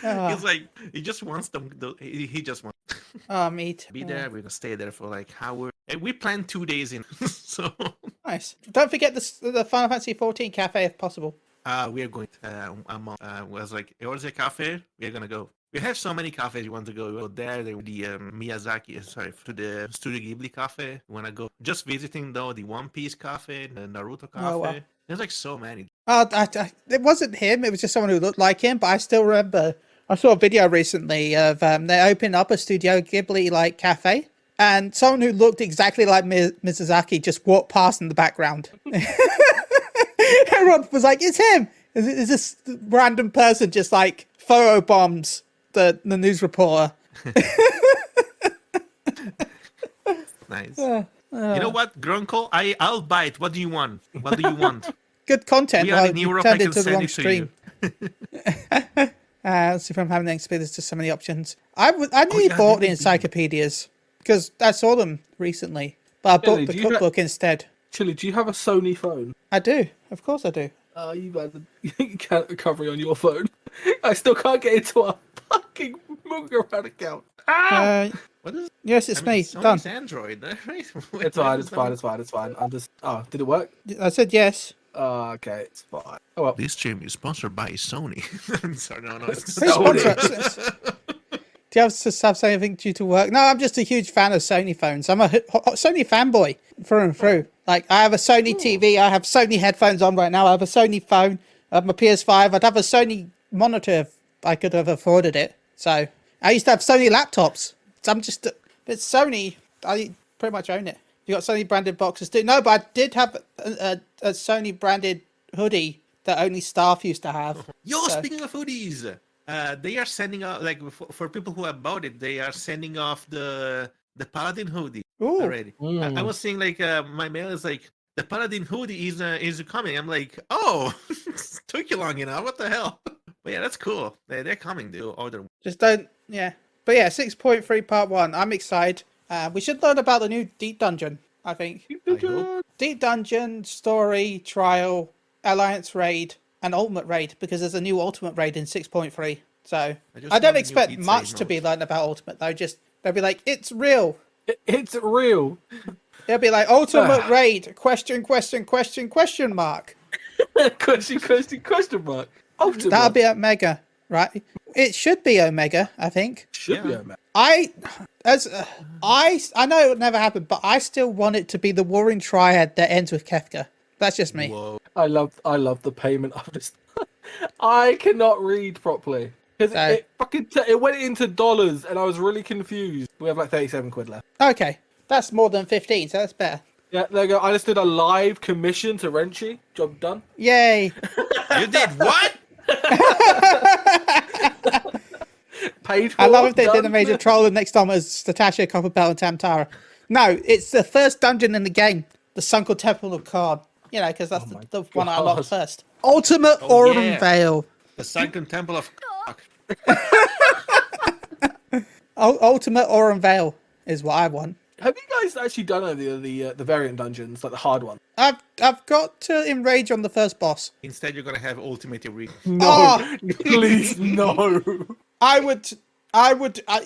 He's like, he just wants them. He just wants Me too. to be there. We're gonna stay there for like hours. And we planned 2 days in, so Nice. Don't forget the Final Fantasy 14 cafe if possible. we are going. Was like, it was a cafe. We're gonna go. We have so many cafes you want to go. We go there. The Miyazaki, sorry, to the Studio Ghibli cafe. We want to go. Just visiting though the One Piece cafe, the Naruto cafe. Oh, wow. There's like so many. It wasn't him. It was just someone who looked like him. But I still remember. I saw a video recently of they opened up a Studio Ghibli like cafe, and someone who looked exactly like Miyazaki just walked past in the background. Everyone was like, "It's him!" Is this random person just like photo bombs the news reporter? Nice. You know what, Grunko? I'll buy it. What do you want? What do you want? Good content. We are Well, in you Europe. I turned can into the send wrong it to you. stream. Let's see if I'm having an experience. There's just so many options. I nearly yeah, bought the maybe. encyclopedias because I saw them recently, but I bought Billy, the do you cookbook instead. Chili, do you have a Sony phone? I do, of course, I do. You can't recovery on your phone. I still can't get into a fucking Moogle account. What is? Yes, it's me. Done. Sony's Android. Right? It's fine. It's fine. It's fine. It's fine. I'm just. Oh, did it work? I said yes. Okay, it's fine. Oh well. This stream is sponsored by Sony. I'm sorry, no, it's Please Sony. sponsor us. Do you have to have something due to work? No, I'm just a huge fan of Sony phones. I'm a Sony fanboy through and through. Like, I have a Sony TV. I have Sony headphones on right now. I have a Sony phone. I have my PS5. I'd have a Sony monitor if I could have afforded it. So, I used to have Sony laptops. So I'm just... It's Sony. I pretty much own it. You got Sony branded boxes too. No, but I did have a Sony branded hoodie that only staff used to have. Yo, So- speaking of hoodies, they are sending out, like, for people who have bought it, they are sending off the Paladin hoodie Ooh. already. I was seeing, like, my mail is like, the Paladin hoodie is coming. I'm like, oh, took you long enough. What the hell? But yeah, that's cool. They're coming. They'll order. Just don't, yeah. But yeah, 6.3 part 1. I'm excited. We should learn about the new Deep Dungeon, I think. I hope. Deep Dungeon, Story, Trial, Alliance Raid, and Ultimate Raid, because there's a new Ultimate Raid in 6.3. So just I don't want a new expect pizza much to emote. be learned about Ultimate, though. Just they'll be like, it's real. It's real. They'll be like, Ultimate Raid, question mark. question mark. Ultimate. That'll be Omega, right? It should be Omega, I think. Should be Yeah. Omega. I know it would never happen, but I still want it to be the Warring Triad that ends with Kefka. That's just me. Whoa. I love the payment of this. I cannot read properly because So- it fucking it went into dollars and I was really confused. We have like 37 quid left. Okay, that's more than 15, so that's better. Yeah, there you go. I just did a live commission to Renshi. Job done. Yay! You did what? Paid for. I love if they did a done. major troll and next time it was Statasha, Copperbell, and Tamtara. No, it's the first dungeon in the game, the Sunken Temple of Khan. You know, because that's Oh my the one I God. unlocked first. Ultimate Oh, Aurum yeah. Veil. The Sunken Temple of Ultimate Aurum Veil is what I want. Have you guys actually done any of the variant dungeons, like the hard one? I've got to enrage on the first boss. Instead, you're gonna have Ultimate Eureka. No, Oh! please no.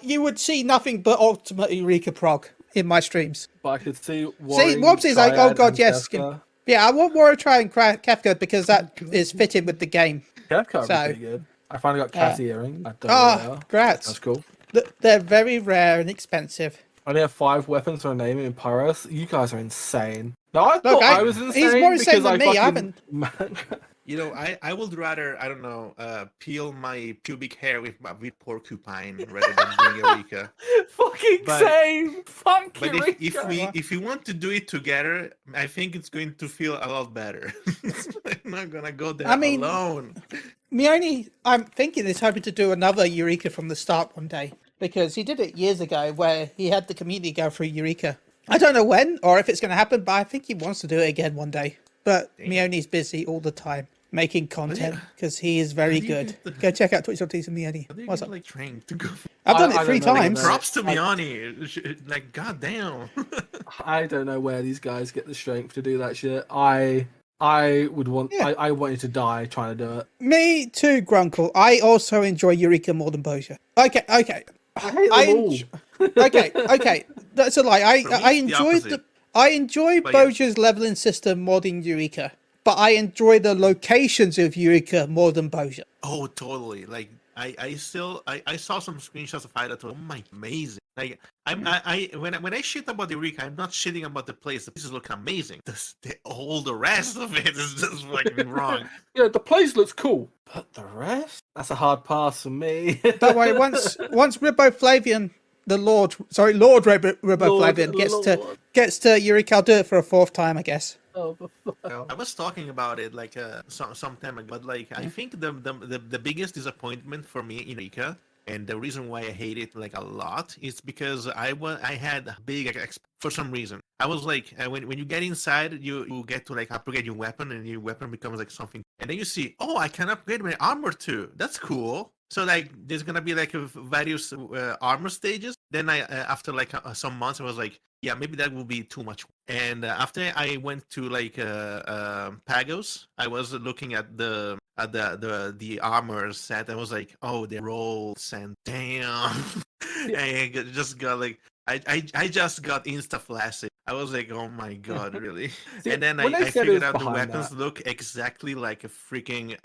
You would see nothing but Ultimate Eureka prog in my streams. But I could see. See, Wobsy's like, oh Triad god, and yes. Kefka. Yeah, I want Warrior Try and Kefka because that is fitting with the game. Kefka would be So- pretty good. I finally got Cassie earring. I don't know Oh, where they are. congrats. That's cool. They're very rare and expensive. I only have 5 weapons for a name in Pyros. You guys are insane. No, I Look, thought I was insane. he's more insane because than me. I fucking- You know, I would rather, I don't know, peel my pubic hair with porcupine rather than doing Eureka. Fucking But- same. Fuck But you. if we want to do it together, I think it's going to feel a lot better. I'm not gonna go there I mean- alone. I'm thinking he's hoping to do another Eureka from the start one day because he did it years ago where he had the community go through Eureka. I don't know when or if it's going to happen, but I think he wants to do it again one day. But Damn. Mioni's busy all the time making content because he is very how do you good. get the- Go check out Twitch.tv Mioni. How do you What's get, up? like trained to go? I've done I it 3 don't know, times. man. Props to Miani. Like, goddamn. I don't know where these guys get the strength to do that shit. I would want. Yeah. I wanted to die trying to do it. Me too, Grunkle. I also enjoy Eureka more than Boja. Okay. I hate them I all. okay. That's a lie. I it's the enjoyed opposite. I enjoy But yeah. Boja's leveling system more than Eureka, but I enjoy the locations of Eureka more than Boja. Oh, totally. Like I saw some screenshots of Ida. Oh my, amazing. Like when I shit about the Eureka, I'm not shitting about the place. The places look amazing. All the rest of it is just fucking wrong. Yeah, the place looks cool, but the rest? That's a hard pass for me. Don't worry. Once Ribbo Flavian, Lord Ribbo Flavian Lord. gets to Eureka, I'll do it for a 4th time, I guess. Oh, I was talking about it like some time ago, but like I think the biggest disappointment for me in Eureka, and the reason why I hate it like a lot, is because I had a big for some reason. I was like, when you get inside, you get to like upgrade your weapon, and your weapon becomes like something, and then you see, oh, I can upgrade my armor too. That's cool. So like, there's gonna be like various armor stages. Then after like some months, I was like, yeah, maybe that will be too much. And after I went to like Pagos, I was looking at the armor set. I was like, oh, the rolls and damn. I just got like I just got insta flaccid. I was like, oh my god, really? See, And then when they I said it figured was out the behind weapons that- look exactly like a freaking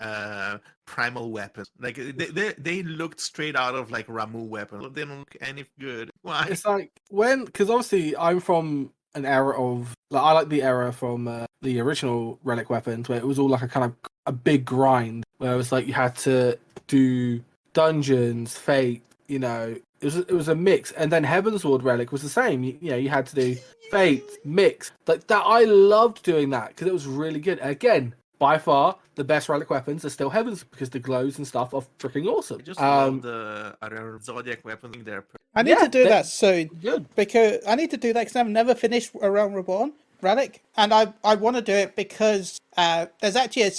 primal weapon. Like they looked straight out of like Ramu weapon. They don't look any good. Why? it's like because obviously I'm from an era of like I like the era from the original relic weapons where it was all like a kind of a big grind where it was like you had to do dungeons, fate, you know, it was a mix, and then Heaven's Ward relic was the same. You know, you had to do fate mix like that. I loved doing that because it was really good. Again, by far the best relic weapons are still Heavens because the glows and stuff are freaking awesome. I just love the Zodiac weapon thing there. I need Yeah, to do they- that soon Good. because I need to do that because I've never finished A Realm Reborn Relic, and I want to do it because there's actually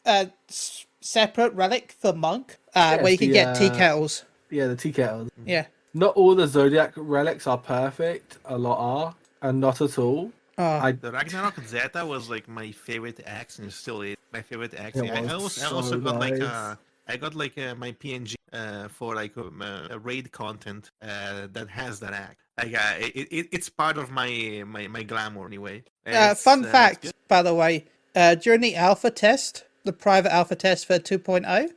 a separate relic for Monk where you can the, get tea kettles. Yeah, the tea kettles. Yeah. Not all the Zodiac relics are perfect. A lot are, and not at all. Oh, I The Ragnarok Zeta was like my favorite axe, and still is my favorite axe. It I was also so got nice. I got like my PNG for like a raid content that has that axe. Like it's part of my glamour anyway. fun It's fact, good. by the way, during the alpha test, the private alpha test for 2.0,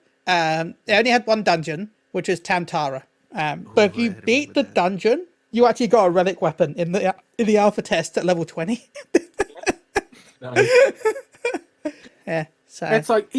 they only had one dungeon, which is Tantara. But if you I beat remember the that. dungeon, you actually got a relic weapon in the alpha test at level 20. Nice. Yeah, so It's like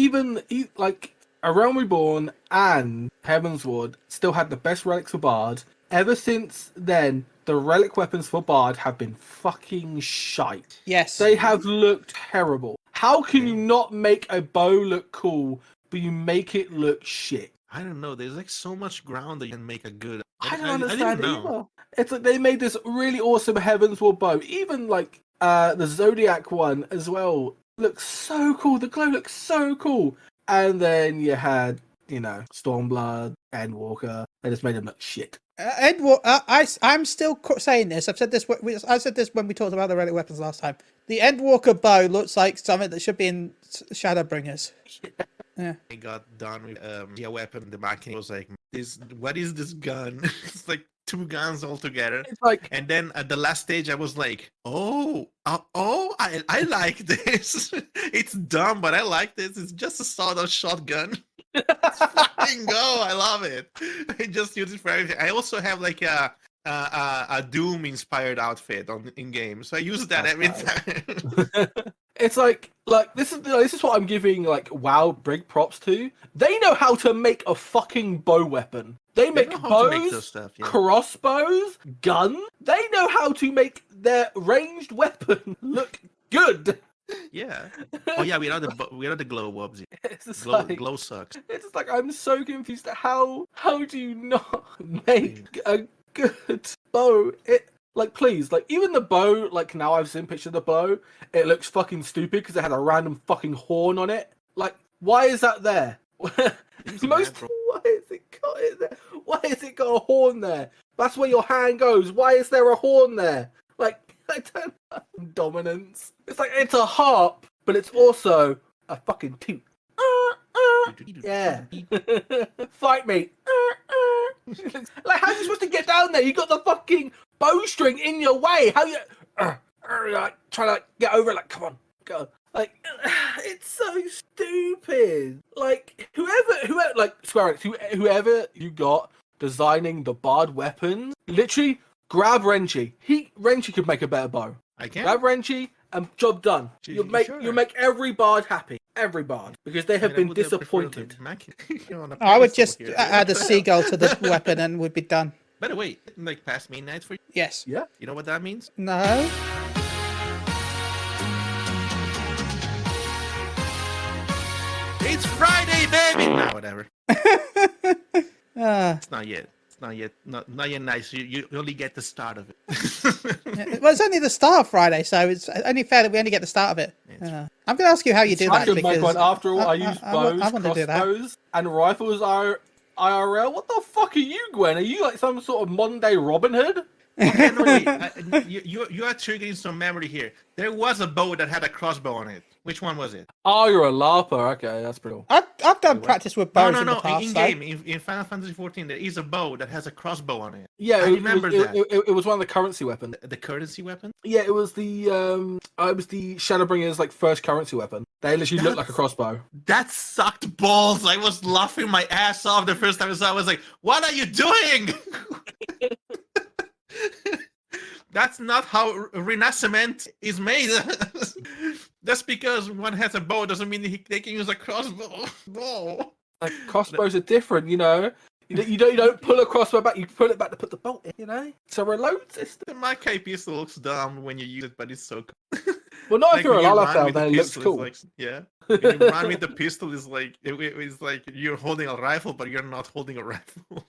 like A Realm Reborn and Heavensward still had the best relics for Bard. Ever since then, the relic weapons for Bard have been fucking shite. yes. They have looked terrible. How can you not make a bow look cool, but you make it look shit? I don't know. There's like so much ground that you can make a good. I don't I understand didn't know. either. It's like they made this really awesome Heavensward bow. Even like the Zodiac one as well looks so cool. The glow looks so cool. And then you had, Stormblood, Endwalker. They just made them look shit. I'm still saying this. I've said this. I said this when we talked about the relic weapons last time. The Endwalker bow looks like something that should be in Shadowbringers. Yeah. I got done with the weapon. The mechanic was like, what is this gun? It's like 2 guns all together. It's like, And then at the last stage, I was like, I like this. It's dumb, but I like this. It's just a sawed-off shotgun. Let's fucking go. I love it. I just use it for everything. I also have like a Doom-inspired outfit in game, so I use that every time. it's like this is what I'm giving like WoW big props to. They know how to make a fucking bow weapon. They make know how to make bows, those stuff, yeah. crossbows, guns. They know how to make their ranged weapon look good. Yeah. Oh yeah, we are the glow wobs. It's just Glow sucks. It's just like I'm so confused. How do you not make a good bow? Please, even the bow. Like now, I've seen pictures of the bow. It looks fucking stupid because it had a random fucking horn on it. Like, why is that there? Why has it got it there? Why has it got a horn there? That's where your hand goes. Why is there a horn there? Like, I don't know. Dominance. It's like it's a harp, but it's also a fucking toot. Yeah. Fight me. Like, how are you supposed to get down there? You got the fucking bowstring in your way. How you like trying to get over it? Like, come on, go. Like, it's so stupid. Like, whoever, like Square Enix, whoever you got designing the Bard weapons, literally grab Renshi. Renshi could make a better bow. I can. Grab Renshi and job done. You'll make every Bard happy. Every Bard, because they have been disappointed. I would just add a seagull to the weapon and we'd be done. By the way, like past midnight for you. Yes. Yeah. You know what that means? No. It's Friday, baby. Nah, whatever. It's not yet. It's not yet. Not yet nice. You only get the start of it. Well, it's only the start of Friday, so it's only fair that we only get the start of it. I'm going to ask you how you do that. Because after all, I use bows, crossbows, and rifles are IRL. What the fuck are you, Gwen? Are you like some sort of modern day Robin Hood? Okay, no, wait. You are triggering some memory here. There was a bow that had a crossbow on it. Which one was it? Oh, you're a LARPer. Okay, that's pretty cool. I've done practice with bows in the No. past. In game, in Final Fantasy XIV, there is a bow that has a crossbow on it. Yeah, I remember that. It was one of the currency weapons. The currency weapon? Yeah, it was the Shadowbringers like first currency weapon. They literally looked like a crossbow. That sucked balls. I was laughing my ass off the first time I saw it. I was like, what are you doing? That's not how Renacement is made. Just because one has a bow doesn't mean they can use a crossbow. No. Like crossbows are different, you know. You don't pull a crossbow back. You pull it back to put the bolt in, you know. It's a reload system. My K pistol looks dumb when you use it, but it's so cool. Well, not if you're a Lalafell, then it looks cool. Like, yeah. When you run with the pistol, it's like it's like you're holding a rifle, but you're not holding a rifle. Oh,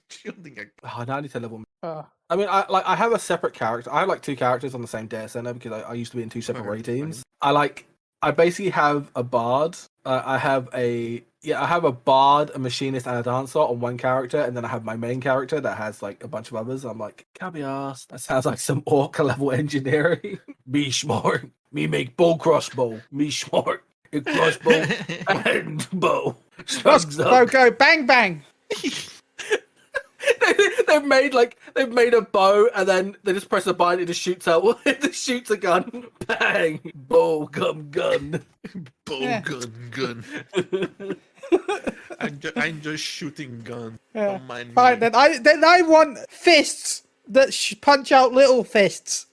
now I need to level. I mean, I have a separate character. I have like 2 characters on the same data center because I used to be in 2 separate raid teams. I basically have a bard. I have a bard, a machinist, and a dancer on one character, and then I have my main character that has like a bunch of others. I'm like, can't be arsed. That sounds like some orc level engineering. Me smart. Me make bow crossbow. Me smart. A crossbow and bow. Crossbow go bang bang. they've made a bow and then they just press a button, it just shoots out. It just shoots a gun. Bang! Bow gun. Yeah. Gun. I'm just shooting guns. Yeah. Don't mind Fine, me. then I want fists that punch out little fists.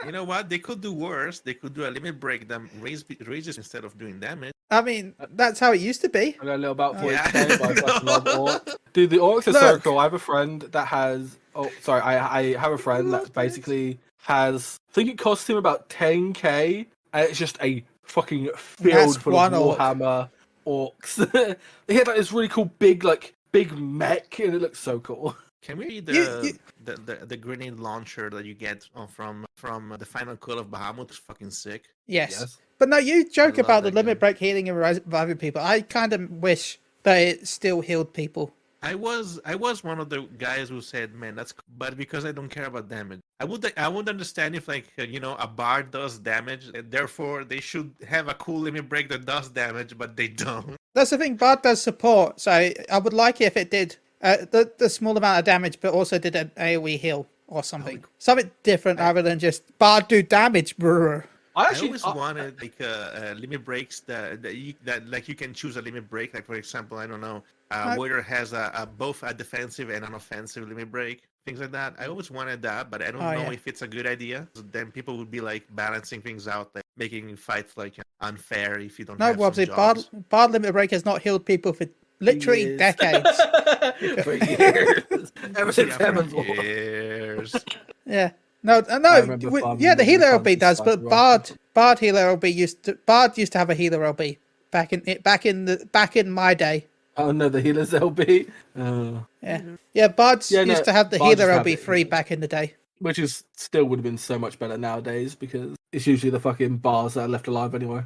You know what? They could do worse. They could do a limit break them, raises instead of doing damage. I mean, that's how it used to be. I got a little about 40k, Yeah. but I fucking love orcs. Dude, the orcs are so Look. cool. I have a friend that has. Oh, sorry. I have a friend that basically has. I think it costs him about 10k, and it's just a fucking field That's full of one orc. Warhammer orcs. They had like this really cool big mech, and it looks so cool. Can we read You- the grenade launcher that you get from the final call of Bahamut? Is fucking sick. Yes. But no, you joke love about the that limit game. break healing and reviving people. I kind of wish that it still healed people. I was one of the guys who said, "Man, that's," but because I don't care about damage, I would understand if a bard does damage, and therefore they should have a cool limit break that does damage, but they don't. That's the thing, Bard does support, so I would like it if it did the small amount of damage, but also did an AoE heal or something. Something different other than just Bard do damage. Brr. I I actually always wanted limit breaks that you can choose a limit break. Like for example, I don't know, Warrior has both a defensive and an offensive limit break, things like that. I always wanted that, but I don't know if it's a good idea. So then people would be like balancing things out, like making fights like unfair if you don't. No, have some Wobbsy, jobs. Bard limit break has not healed people for literally Years. decades. for years. Ever since Yeah, for Heaven's War. years. Yeah. No, remember yeah, the healer farming LB does, but Spider-Man. Bard healer LB used to have a healer LB back in my day. Oh no, the healer's LB. Yeah, Bards Yeah, no, used to have the Bards healer just have LB it, free yeah. back in the day. Which is still would have been so much better nowadays because it's usually the fucking bars that are left alive anyway.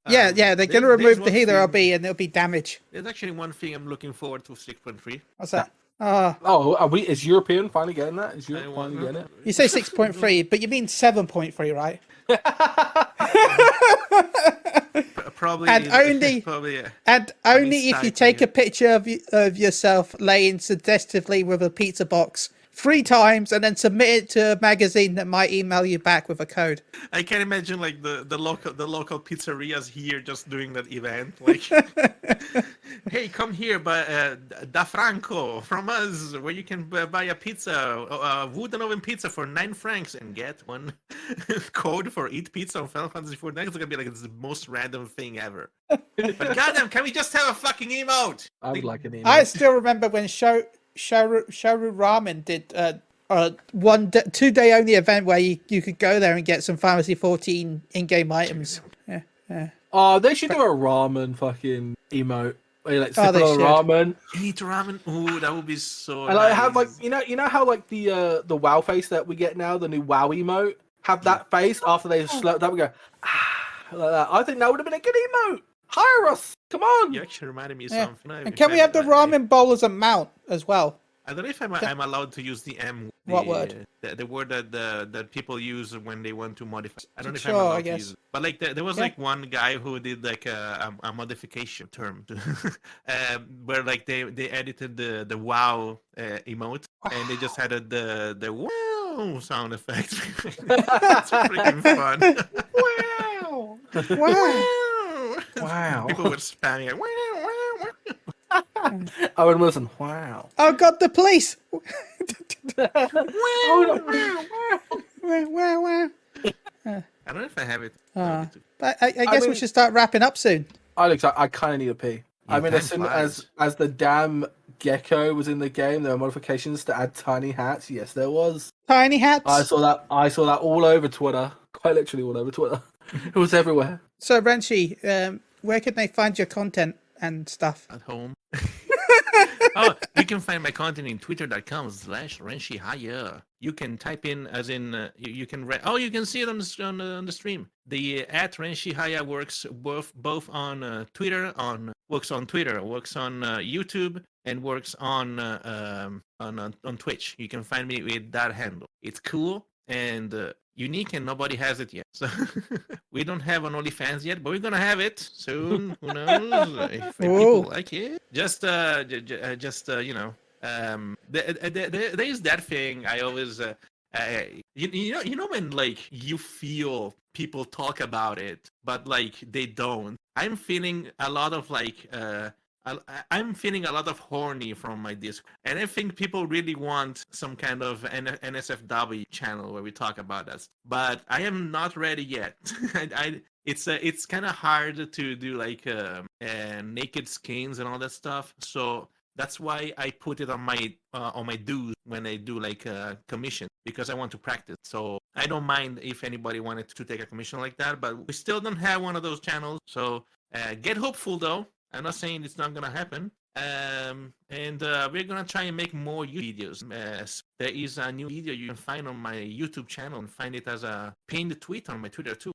Yeah, they're There- gonna there's remove the one healer thing- LB and it'll be damage. There's actually one thing I'm looking forward to 6.3. What's that? Ah, Oh, are we? Is European finally getting that? Is Europe I finally want- getting it? you say 6.3, but you mean 7.3, right? Probably And only- probably yeah. And only if you excited. take a picture of yourself laying suggestively with a pizza box 3 times and then submit it to a magazine that might email you back with a code. I can imagine like the local pizzerias here just doing that event. Like, hey, come here, but Da Franco from us, where you can buy a pizza, wooden oven pizza for 9 francs and get one code for eat pizza on Final Fantasy IV. That's gonna be like the most random thing ever. But goddamn, can we just have a fucking emote? I would like an email. I still remember when Shoru Ramen did a 2-day only event where you could go there and get some Fantasy 14 in-game items. Yeah. Oh, they should do a ramen fucking emote. Where you like Oh, sip they on a should. ramen. Eat ramen. Ooh, that would be so. And like nice. have like you know how like the wow face that we get now, the new wow emote, have that face after they slurp that we go like that. I think that would have been a good emote. Hire us, come on. You actually reminded me of Yeah. something. And can we have the ramen bowl as a mount as well? I don't know if I'm allowed to use the M. What word? The word that people use when they want to modify. I don't know if Sure, I'm allowed I to guess. use it. But like there was Yeah. like one guy who did like a modification term, where like they edited the wow emote and they just added the wow sound effect. That's freaking fun. Wow! Wow. Wow. People were spamming it. Wow! Wow! Wow! Owen Wilson. Wow. Oh God, the police! Oh, Wow. I don't know if I have it. But I guess we mean- should start wrapping up soon. Alex, I kind of need a pee. I Yeah, mean, as time soon flies. as the damn gecko was in the game, there were modifications to add tiny hats. Yes, there was. Tiny hats. I saw that all over Twitter. Quite literally all over Twitter. It was everywhere. So Renshi, where can they find your content and stuff? At home. Oh, you can find my content in twitter.com/RenshiHya. You can type in as in you can you can see it on the stream. The at RenshiHya works both on Twitter, works on YouTube, and works on Twitch. You can find me with that handle. It's cool and unique, and nobody has it yet. So we don't have an OnlyFans yet, but we're gonna have it soon. Who knows? If people Whoa. like it, just there is that thing I always you know when like you feel people talk about it but like they don't. I'm feeling a lot of like I'm feeling a lot of horny from my Discord, and I think people really want some kind of NSFW channel where we talk about that. But I am not ready yet. It's kind of hard to do like naked skins and all that stuff. So that's why I put it on my dues when I do like a commission, because I want to practice. So I don't mind if anybody wanted to take a commission like that, but we still don't have one of those channels. So get hopeful though. I'm not saying it's not gonna happen. And we're gonna try and make more videos. There is a new video you can find on my YouTube channel and find it as a pinned tweet on my Twitter too.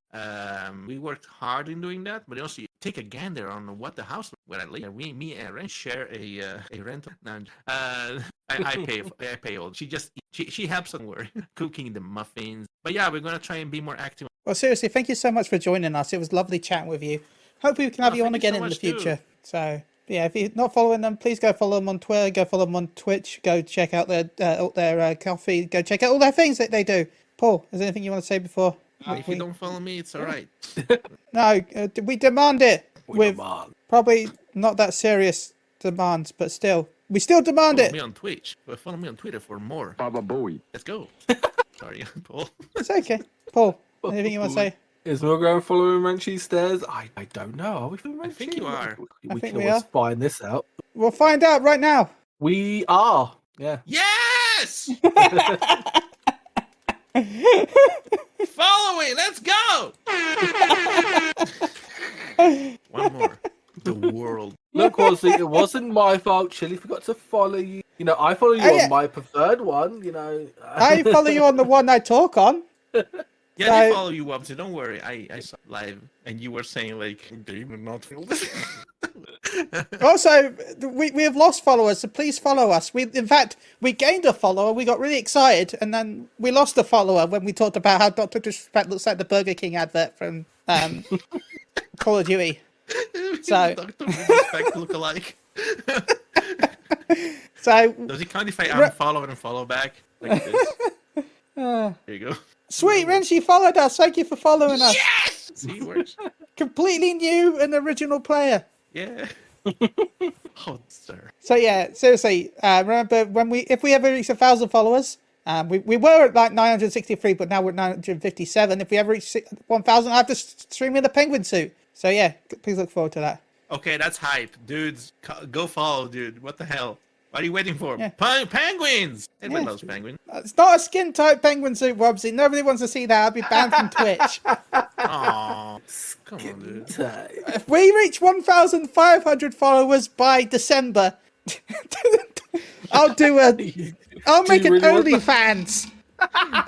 We worked hard in doing that, but also take a gander on what the house where I live. Me and Ren share a rental. No, I pay all. She helps us work cooking the muffins. But yeah, we're gonna try and be more active. Well, seriously, thank you so much for joining us. It was lovely chatting with you. Hope we can have you on again in the future. So, yeah, if you're not following them, please go follow them on Twitter, go follow them on Twitch, go check out their coffee, go check out all their things that they do. Paul, is there anything you want to say before? If you don't follow me, it's all right. No, we demand it with demand. probably not that serious demands, but still, we still demand Follow it. me on Twitch. Follow me on Twitter for more. Baba Booey. Let's go. Sorry, Paul. It's okay. Paul, anything you want to say? Is Moogle following Renshi stairs? I don't know. Are we following Renshi? I think you are. We think can we always are. find this out. We'll find out right now. We are. Yeah. Yes! Follow me. Let's go. One more. The world. Look, Wazzy, it wasn't my fault. Chili forgot to follow you. You know, I follow you Oh, yeah. on my preferred one. You know. I follow you on the one I talk on. Yeah, they So- follow you up, so don't worry. I saw live, and you were saying like they were not filled. Also, we have lost followers, so please follow us. In fact, we gained a follower, we got really excited, and then we lost a follower when we talked about how Dr. Disrespect looks like the Burger King advert from Call of Duty. So- Dr. Disrespect look alike. So, Does it count if I unfollow and follow back like this? There you go. sweet, Renshi followed us. Thank you for following us. Yes. See, it works. Completely new and original player. Yeah. Oh, sir. So yeah, seriously, remember if we ever reach 1,000 followers, we were at like 963, but now we're at 957. If we ever reach 1,000, I have to stream in the penguin suit. So yeah, please look forward to that. Okay, that's hype, dudes. Go follow, dude. What the hell? What are you waiting for? Yeah. Penguins. Everyone Yeah. loves penguins. It's not a skin type penguin suit, Wobsy. Nobody wants to see that. I'll be banned from Twitch. Aw, come on, dude. If we reach 1,500 followers by December, I'll make an really want OnlyFans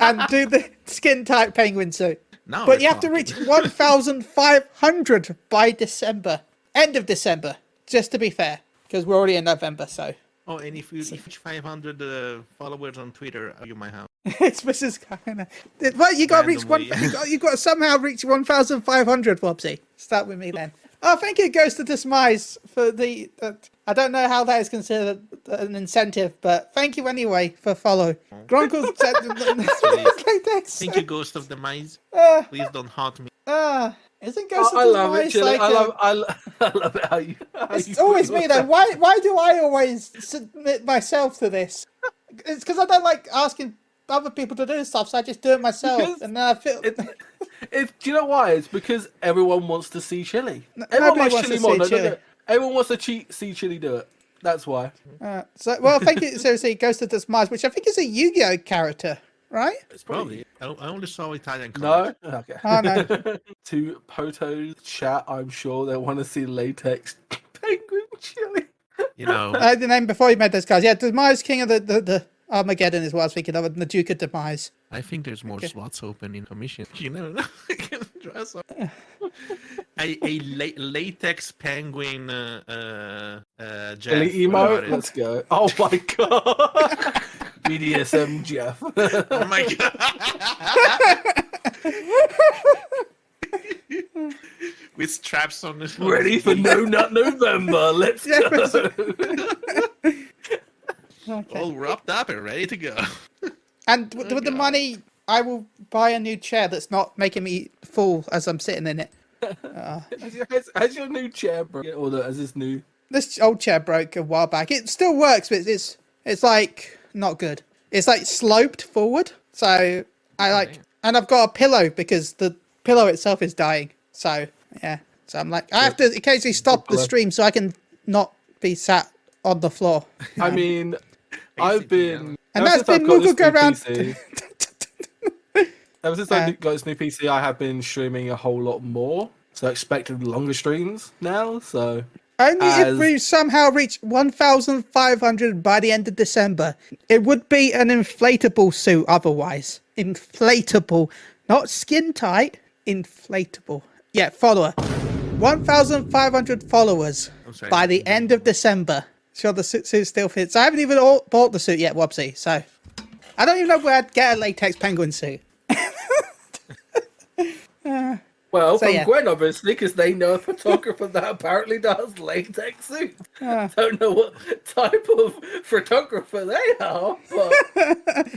and do the skin type penguin suit. Now But we're you have to talking. reach 1,500 by December. End of December, just to be fair, because we're already in November, so. Oh, and if you reach 500 followers on Twitter, you might have. It's Mrs. Kinda. Well, you got to reach one. Randomly. You got to somehow reach 1,500, Wobsy. Start with me then. I think it goes to Dismise for the. I don't know how that is considered an incentive, but thank you anyway for follow. Gronkle said. Thank you, Ghost of the Mice. Please don't haunt me. Isn't Ghost I of love it, Dismise Chili. like? I love it how you. It's always me though. Why do I always submit myself to this? It's because I don't like asking other people to do stuff, so I just do it myself, Because and then I feel. Do you know why? It's because everyone wants to see Chili. Nobody Everyone likes wants to Chili more. see No, Chili. no. Everyone wants to see Chili do it. That's why. Thank you. Seriously, Ghost of Dismise, which I think is a Yu-Gi-Oh character, right? It's Probably. I only saw Italian No. comics. Okay. Oh no. To Poto's chat, I'm sure they want to see latex penguin Chili. You know, The name before you met those guys. Yeah, Demise, King of the Armageddon is what I was thinking of, and the Duke of Demise. I think there's more slots open in commission. You never know. I can dress up. a latex penguin Jeff. Chili What emo. about it? Let's go. Oh my god. BDSM Jeff. Oh my god. With straps on his Ready for No Nut November. Let's Yeah, go. Okay. all wrapped up and ready to go. And with the God. money, I will buy a new chair that's not making me fall as I'm sitting in it. Has your new chair, bro? Yeah, or has this new? This old chair broke a while back. It still works, but it's like not good. It's like sloped forward. So I like, man. and I've got a pillow because the pillow itself is dying. So yeah. So I'm like, I have to occasionally stop the pillow. stream so I can not be sat on the floor. I mean, I I've see, been. And ever that's since I've been got Moogle this Go new Round. PC, ever since I got this new PC, I have been streaming a whole lot more. So I expected longer streams now. So Only if as- we somehow reach 1,500 by the end of December. It would be an inflatable suit otherwise. Inflatable. Not skin tight. Inflatable. Yeah, follower. 1,500 followers I'm sorry. by the end of December. Sure, the suit still fits. I haven't even bought the suit yet, Wobsy. So I don't even know where I'd get a latex penguin suit. well, So, from yeah. Gwen, obviously, because they know a photographer that apparently does latex suits. Don't know what type of photographer they are, but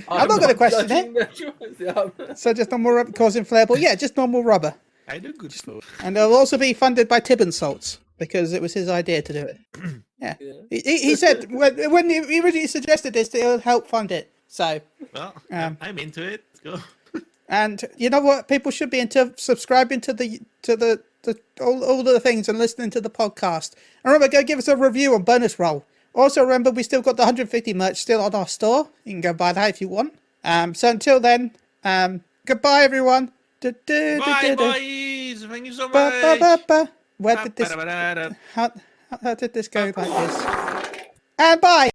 I'm not gonna question judging their choice. Yeah. So just normal rubber cause inflatable. Yeah, just normal rubber. I do good stuff. And it'll also be funded by Tibbin Salts because it was his idea to do it. Yeah. He said when he originally suggested this, it'll help fund it. So, Well, I'm into it. Let's go. and you know what? People should be into subscribing to the all the things and listening to the podcast. And remember, go give us a review on Bonus Roll. Also, remember, we still got the 150 merch still on our store. You can go buy that if you want. So until then, goodbye, everyone. Bye, boys. Thank you so Ba, ba, much. ba, ba. Where did this? Ba-da-ba-da-da. How did this go like this? And bye.